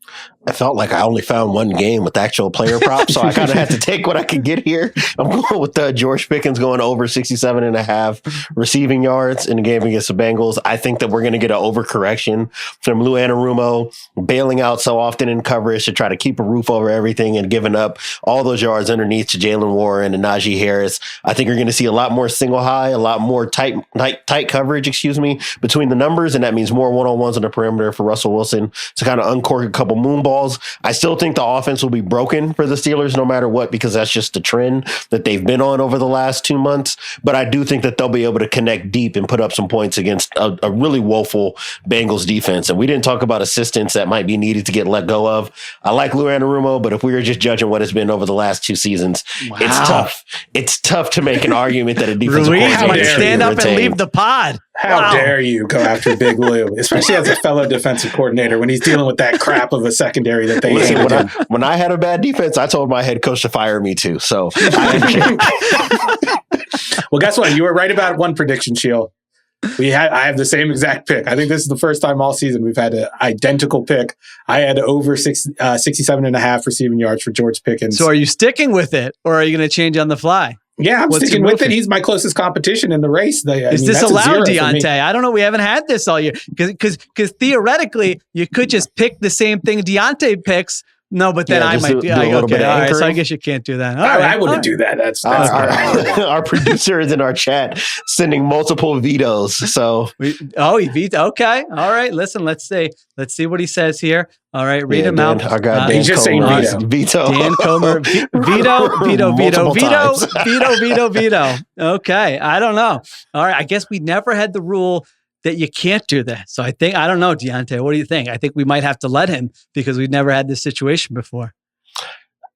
I felt like I only found one game with actual player props, so I kind of had to take what I could get here. I'm going with George Pickens going over 67.5 receiving yards in the game against the Bengals. I think that we're going to get an overcorrection from Lou Anarumo bailing out so often in coverage to try to keep a roof over everything and giving up all those yards underneath to Jalen Warren and Najee Harris. I think you're going to see a lot more single high, a lot more tight coverage, between the numbers, and that means more one-on-ones on the perimeter for Russell Wilson to kind of uncork a couple moon balls. I still think the offense will be broken for the Steelers no matter what, because that's just the trend that they've been on over the last 2 months. But I do think that they'll be able to connect deep and put up some points against a really woeful Bengals defense. And we didn't talk about assistants that might be needed to get let go of. I like Lou Anarumo, but if we were just judging what it's been over the last 2 seasons, it's tough. It's tough to make an argument that a defensive coordinator might stand up and leave the pod. How dare you go after Big Lou, especially as a fellow defensive coordinator when he's dealing with that crap of a secondary that they when I had a bad defense, I told my head coach to fire me too. So, well, guess what? You were right about one prediction, Sheil. I have the same exact pick. I think this is the first time all season we've had an identical pick. I had over 67.5 receiving yards for George Pickens. So are you sticking with it, or are you going to change on the fly? Yeah, I'm sticking with it. He's my closest competition in the race. Is this allowed, Diante? I don't know. We haven't had this all year because theoretically you could just pick the same thing Diante picks. No, but then I might do a little bit of anchoring. Right, so I guess you can't do that. I wouldn't do that. That's our producer is in our chat sending multiple vetoes. So he vetoed. Okay, all right. Listen, let's see what he says here. All right, read him out. I got Dan just saying veto. Dan Comer, veto. Okay, I don't know. All right, I guess we never had the rule that you can't do that. So I don't know, Diante, what do you think? I think we might have to let him because we've never had this situation before.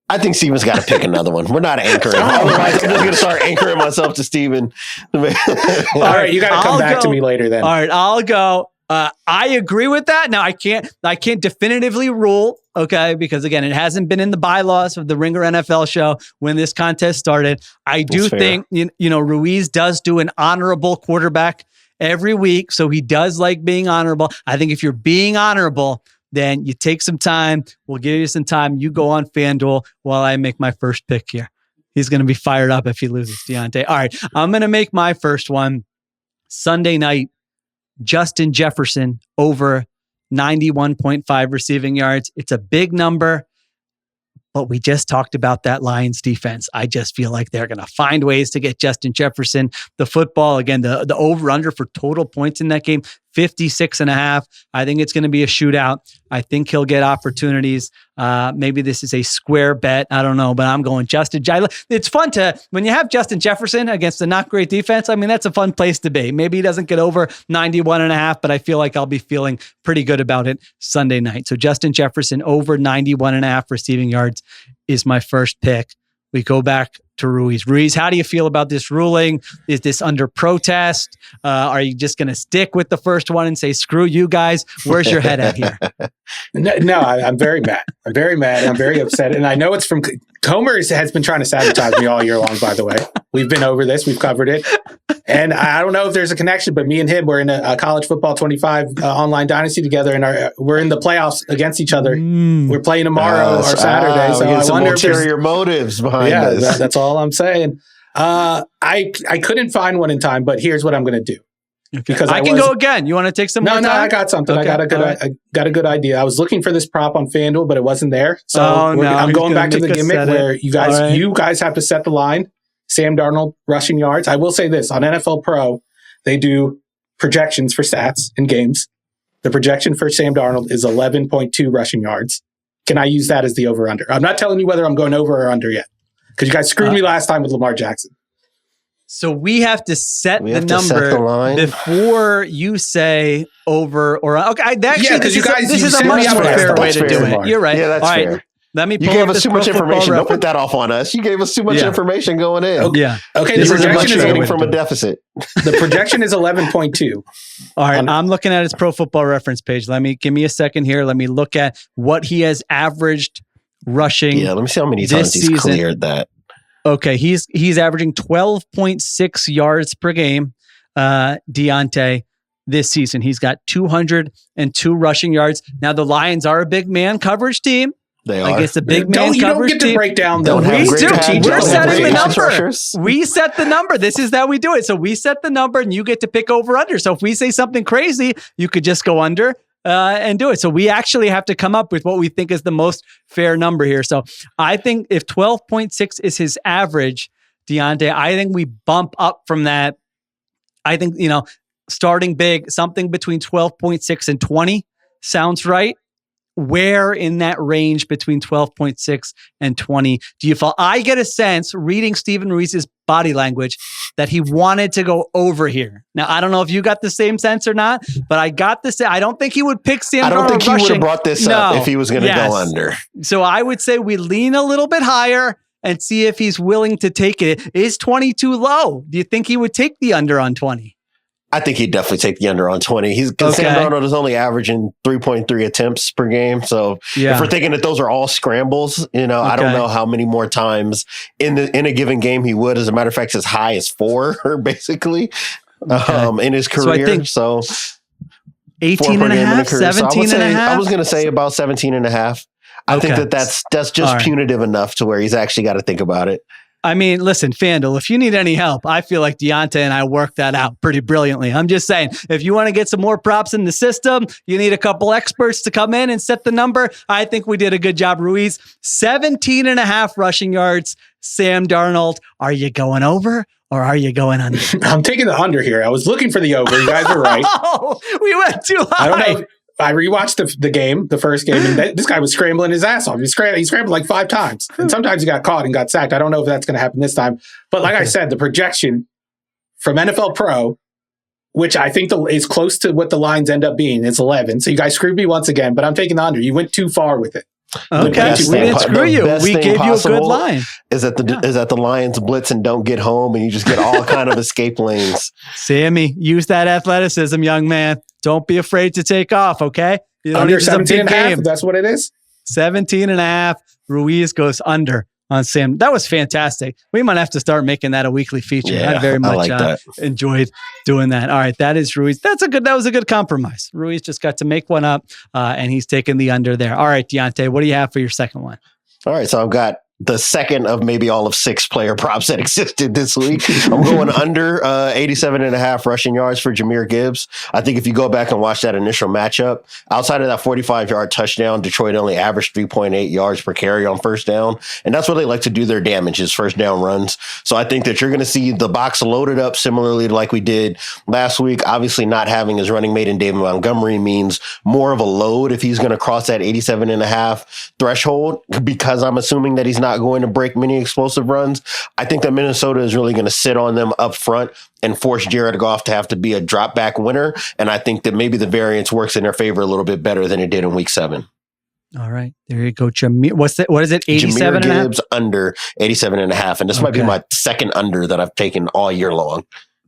I think Steven's got to pick another one. We're not anchoring. Otherwise, I'm just going to start anchoring myself to Steven. All right, you got to come back to me later then. All right, I'll go. I agree with that. Now I can't definitively rule, okay, because again, it hasn't been in the bylaws of the Ringer NFL show when this contest started. I do think, Ruiz does do an honorable quarterback every week. So he does like being honorable. I think if you're being honorable, then you take some time. We'll give you some time. You go on FanDuel while I make my first pick here. He's going to be fired up if he loses, Diante. All right, I'm going to make my first one. Sunday night, Justin Jefferson over 91.5 receiving yards. It's a big number, But we just talked about that Lions defense. I just feel like they're going to find ways to get Justin Jefferson the football. Again, the over-under for total points in that game, 56.5. I think it's going to be a shootout. I think he'll get opportunities. Maybe this is a square bet. I don't know, but I'm going Justin. It's fun when you have Justin Jefferson against a not great defense. I mean, that's a fun place to be. Maybe he doesn't get over 91.5, but I feel like I'll be feeling pretty good about it Sunday night. So Justin Jefferson over 91.5 receiving yards is my first pick. We go back to Ruiz. Ruiz, how do you feel about this ruling? Is this under protest? Are you just going to stick with the first one and say, screw you guys? Where's your head at here? No, I'm very mad. I'm very mad. I'm very upset. And I know it's from Comer has been trying to sabotage me all year long, by the way. We've been over this. We've covered it. And I don't know if there's a connection, but me and him, we're in a college football 25 online dynasty together, and we're in the playoffs against each other. We're playing tomorrow or Saturday. So I wonder if there's ulterior motives behind this. That's all I'm saying. I couldn't find one in time, but here's what I'm going to do. Okay. Because I can go again. You want to take some more time? No, I got something. Okay. I got a good idea. I was looking for this prop on FanDuel, but it wasn't there. So I'm going back to the gimmick where you guys have to set the line. Sam Darnold rushing yards. I will say this on NFL Pro, they do projections for stats in games. The projection for Sam Darnold is 11.2 rushing yards. Can I use that as the over under? I'm not telling you whether I'm going over or under yet, because you guys screwed me last time with Lamar Jackson. So we have to set the number before you say over or okay. This is a much more fair way to do it. You're right. Yeah, that's fair. Let me. You gave us too much information. Don't put that off on us. You gave us too much information going in. Okay. Yeah. Okay. This is getting from a deficit. The projection is 11.2. All right. I'm looking at his Pro Football Reference page. Give me a second here. Let me look at what he has averaged rushing. Yeah. Let me see how many times he's cleared that. Okay, he's averaging 12.6 yards per game, Diante, this season. He's got 202 rushing yards. Now, the Lions are a big man coverage team. They are. I guess a big man coverage team. You don't get to break down the We're setting the number. We set the number. This is how we do it. So we set the number, and you get to pick over under. So if we say something crazy, you could just go under. And do it. So we actually have to come up with what we think is the most fair number here. So I think if 12.6 is his average, Diante, I think we bump up from that. I think, starting big, something between 12.6 and 20 sounds right. Where in that range between 12.6 and 20 do you fall? I get a sense reading Steven Ruiz's body language that he wanted to go over here. Now, I don't know if you got the same sense or not, but I got the sense. I don't think he would pick Sam Darnold. I don't think he would have brought this up if he was going to go under. So I would say we lean a little bit higher and see if he's willing to take it. Is 20 too low? Do you think he would take the under on 20? I think he'd definitely take the under on 20. Sam Darnold is only averaging 3.3 attempts per game. So if we're thinking that those are all scrambles, I don't know how many more times in a given game he would. As a matter of fact, as high as 4, basically, in his career. So 18 and a half, 17 and a half. I was going to say about 17 and a half. I think that's just punitive enough to where he's actually got to think about it. I mean, listen, FanDuel, if you need any help, I feel like Diante and I worked that out pretty brilliantly. I'm just saying, if you want to get some more props in the system, you need a couple experts to come in and set the number. I think we did a good job, Ruiz. 17 and a half rushing yards, Sam Darnold. Are you going over or are you going under? I'm taking the under here. I was looking for the over. You guys are right. Oh, we went too high. I don't know. I rewatched the first game, and this guy was scrambling his ass off. He scrambled like 5 times. And sometimes he got caught and got sacked. I don't know if that's going to happen this time. But like I said, the projection from NFL Pro, which I think is close to what the lines end up being, is 11. So you guys screwed me once again, but I'm taking the under. You went too far with it. Okay, we didn't screw you. We gave you a good line. Is that the Lions blitz and don't get home, and you just get all kind of escape lanes. Sammy, use that athleticism, young man. Don't be afraid to take off, okay? You don't under 17 and a half, that's what it is? 17 and a half. Ruiz goes under on Sam. That was fantastic. We might have to start making that a weekly feature. Yeah, I very much enjoyed doing that. All right, that is Ruiz. That was a good compromise. Ruiz just got to make one up, and he's taking the under there. All right, Diante, what do you have for your second one? All right, so I've got the second of maybe all of 6 player props that existed this week. I'm going under 87.5 rushing yards for Jahmyr Gibbs. I think if you go back and watch that initial matchup, outside of that 45-yard touchdown, Detroit only averaged 3.8 yards per carry on first down. And that's where they like to do their damage, is first down runs. So I think that you're going to see the box loaded up similarly like we did last week. Obviously, not having his running mate in David Montgomery means more of a load if he's going to cross that 87.5 threshold, because I'm assuming that he's not going to break many explosive runs. I think that Minnesota is really going to sit on them up front and force Jared Goff to have to be a drop back winner. And I think that maybe the variance works in their favor a little bit better than it did in week 7. All right. There you go. Jahmyr, what is it? 87 Jahmyr Gibbs under 87.5. And this might be my second under that I've taken all year long.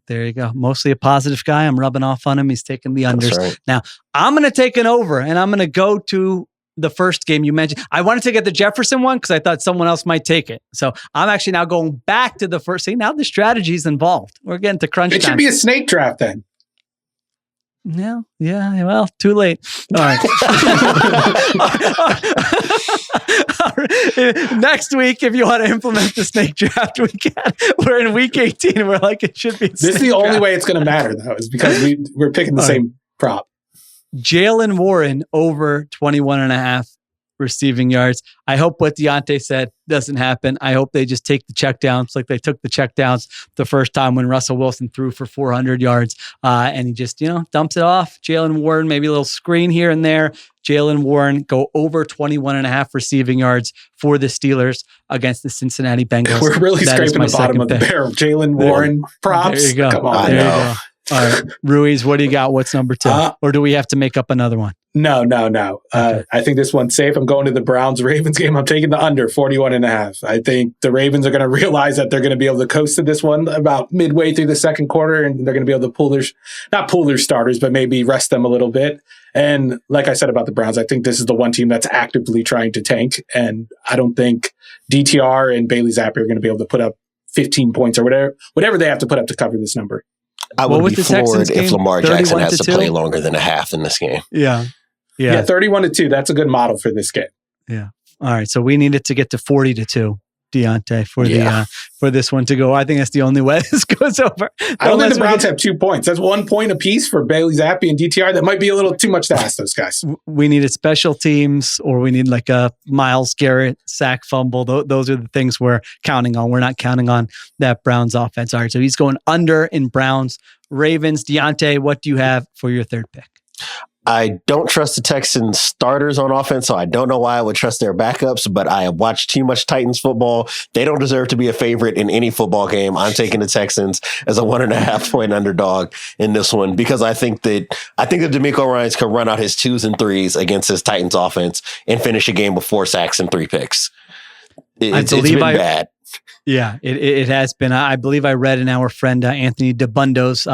There you go. Mostly a positive guy. I'm rubbing off on him. He's taking the unders. Right. Now, I'm going to take an over, and I'm going to go to the first game you mentioned. I wanted to get the Jefferson one because I thought someone else might take it. So I'm actually now going back to the first. See, now the strategy is involved. We're getting to crunch time. It should be a snake draft then. Yeah. Well, too late. All right. Next week, if you want to implement the snake draft, we can. We're in week 18. We're like, it should be. This is the only way it's going to matter, though, is because we're picking the same prop. Jaylen Warren over 21.5 receiving yards. I hope what Diante said doesn't happen. I hope they just take the checkdowns like they took the checkdowns the first time when Russell Wilson threw for 400 yards and he just, dumps it off. Jaylen Warren, maybe a little screen here and there. Jaylen Warren go over 21.5 receiving yards for the Steelers against the Cincinnati Bengals. We're really scraping the bottom of the barrel. Jaylen Warren props. There you go. Come on. There you go. All right. Ruiz, what do you got? What's number 2? Or do we have to make up another one? No. Okay. I think this one's safe. I'm going to the Browns-Ravens game. I'm taking the under 41.5. I think the Ravens are going to realize that they're going to be able to coast to this one about midway through the second quarter, and they're going to be able to not pull their starters, but maybe rest them a little bit. And like I said about the Browns, I think this is the one team that's actively trying to tank. And I don't think DTR and Bailey Zappi are going to be able to put up 15 points or whatever they have to put up to cover this number. I would be floored if Lamar Jackson has to play longer than a half in this game. Yeah, 31-2. That's a good model for this game. Yeah. All right. So we needed to get to 40-2, Diante, for this one to go. I think that's the only way this goes over. I don't think the Browns have 2 points. That's 1 point apiece for Bailey Zappi and DTR. That might be a little too much to ask those guys. We needed special teams, or we need like a Myles Garrett sack fumble. Those are the things we're counting on. We're not counting on that Browns offense. All right. So he's going under in Browns. Ravens. Diante, what do you have for your third pick? I don't trust the Texans starters on offense, so I don't know why I would trust their backups, but I have watched too much Titans football. They don't deserve to be a favorite in any football game. I'm taking the Texans as a 1.5 point underdog in this one because I think that DeMeco Ryans could run out his 2s and 3s against this Titans offense and finish a game with 4 sacks and 3 picks. It's been bad. Yeah, it has been. I believe I read in our friend Anthony DeBundo's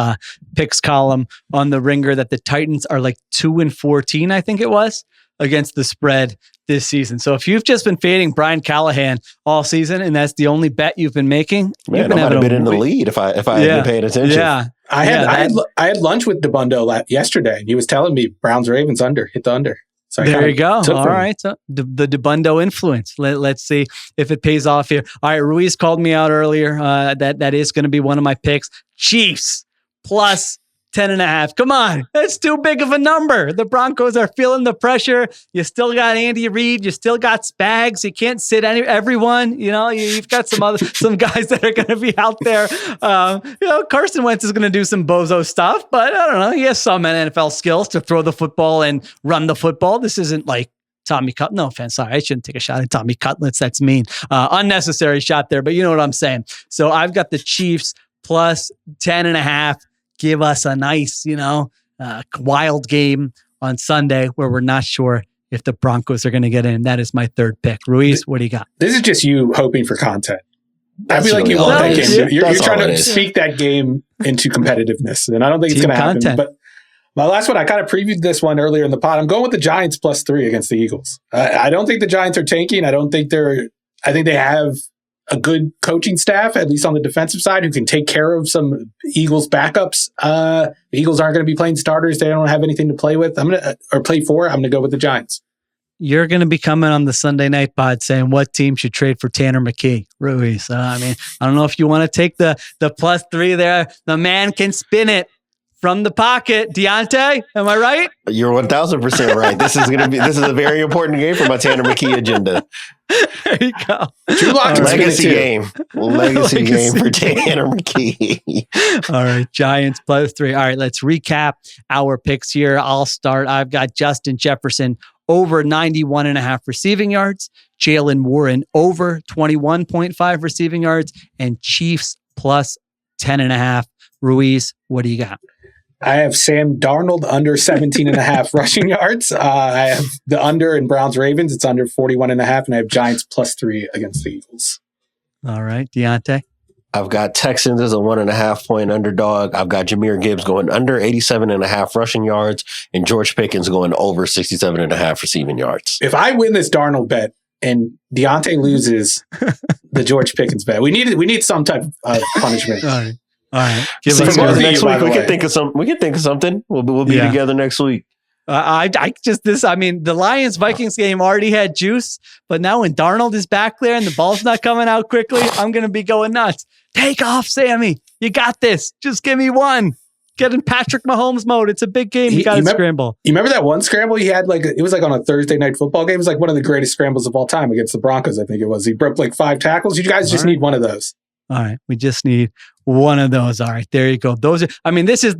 picks column on the Ringer that the Titans are like 2-14, I think it was, against the spread this season. So if you've just been fading Brian Callahan all season and that's the only bet you've been making, man, I might have been in the lead if I had been paying attention. Yeah, I had lunch with DeBundo yesterday, and he was telling me Browns Ravens under, hit the under. So there you go. All right. So the DeBundo influence. Let's see if it pays off here. All right. Ruiz called me out earlier. That is going to be one of my picks. Chiefs plus 10.5. Come on. That's too big of a number. The Broncos are feeling the pressure. You still got Andy Reid. You still got Spags. You can't sit everyone. You've got some guys that are going to be out there. Carson Wentz is going to do some bozo stuff, but I don't know. He has some NFL skills to throw the football and run the football. This isn't like Tommy Cutlets. No offense. Sorry, I shouldn't take a shot at Tommy Cutlets. That's mean. Unnecessary shot there, but you know what I'm saying. So I've got the Chiefs plus 10.5. Give us a nice, wild game on Sunday where we're not sure if the Broncos are going to get in. That is my third pick. Ruiz, what do you got? This is just you hoping for content. I feel like you want that game. You're trying to speak that game into competitiveness, and I don't think it's going to happen. But my last one, I kind of previewed this one earlier in the pod. I'm going with the Giants plus 3 against the Eagles. I don't think the Giants are tanking. I think they have a good coaching staff, at least on the defensive side, who can take care of some Eagles backups. The Eagles aren't going to be playing starters. They don't have anything to play with. Play for. I'm going to go with the Giants. you're going to be coming on the Sunday night pod saying what team should trade for Tanner McKee, Ruiz. I mean, I don't know if you want to take the +3 there. The man can spin it from the pocket. Diante, am I right? You're 1,000% right. This is a very important game for my Tanner McKee agenda. There you go. Legacy game. Legacy game for Tanner McKee. All right, Giants +3. All right, let's recap our picks here. I'll start. I've got Justin Jefferson over 91.5 receiving yards, Jalen Warren over 21.5 receiving yards, and Chiefs +10.5. Ruiz, what do you got? I have Sam Darnold under 17.5 rushing yards. I have the under in Browns Ravens. It's under 41.5, and I have Giants +3 against the Eagles. All right, Diante. I've got Texans as a 1.5 point underdog. I've got Jahmyr Gibbs going under 87.5 rushing yards, and George Pickens going over 67.5 receiving yards. If I win this Darnold bet and Diante loses the George Pickens bet, we need some type of punishment. All right. Next week we can think of something. We'll be together next week. The Lions-Vikings game already had juice, but now when Darnold is back there and the ball's not coming out quickly, I'm going to be going nuts. Take off, Sammy. You got this. Just give me one. Get in Patrick Mahomes mode. It's a big game. You got to scramble. You remember that one scramble he had? It was on a Thursday night football game. It was one of the greatest scrambles of all time against the Broncos, I think it was. He broke 5 tackles. You guys just need one of those. All right. We just need one of those. All right. There you go. This is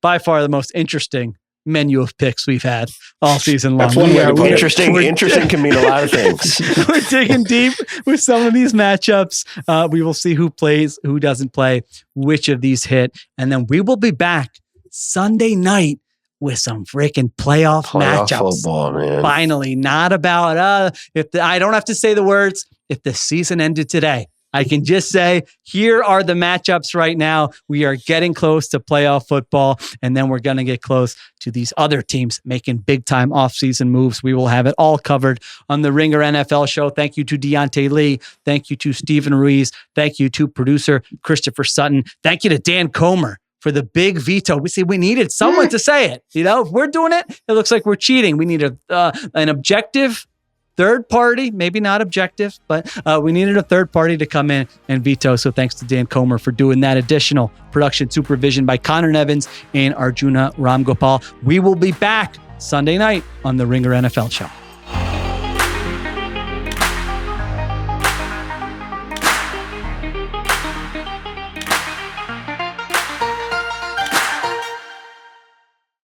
by far the most interesting menu of picks we've had all season long. That's one way to put it. Interesting can mean a lot of things. We're digging deep with some of these matchups. We will see who plays, who doesn't play, which of these hit. And then we will be back Sunday night with some freaking playoff matchups. Football, man. Finally, not about, I don't have to say the words, if the season ended today. I can just say, here are the matchups right now. We are getting close to playoff football, and then we're going to get close to these other teams making big-time offseason moves. We will have it all covered on the Ringer NFL show. Thank you to Diante Lee. Thank you to Stephen Ruiz. Thank you to producer Christopher Sutton. Thank you to Dan Comer for the big veto. We needed someone to say it. If we're doing it, it looks like we're cheating. We need an objective third party, maybe not objective, but we needed a third party to come in and veto. So thanks to Dan Comer for doing that. Additional production supervision by Conor Nevins and Arjuna Ramgopal. We will be back Sunday night on the Ringer NFL show.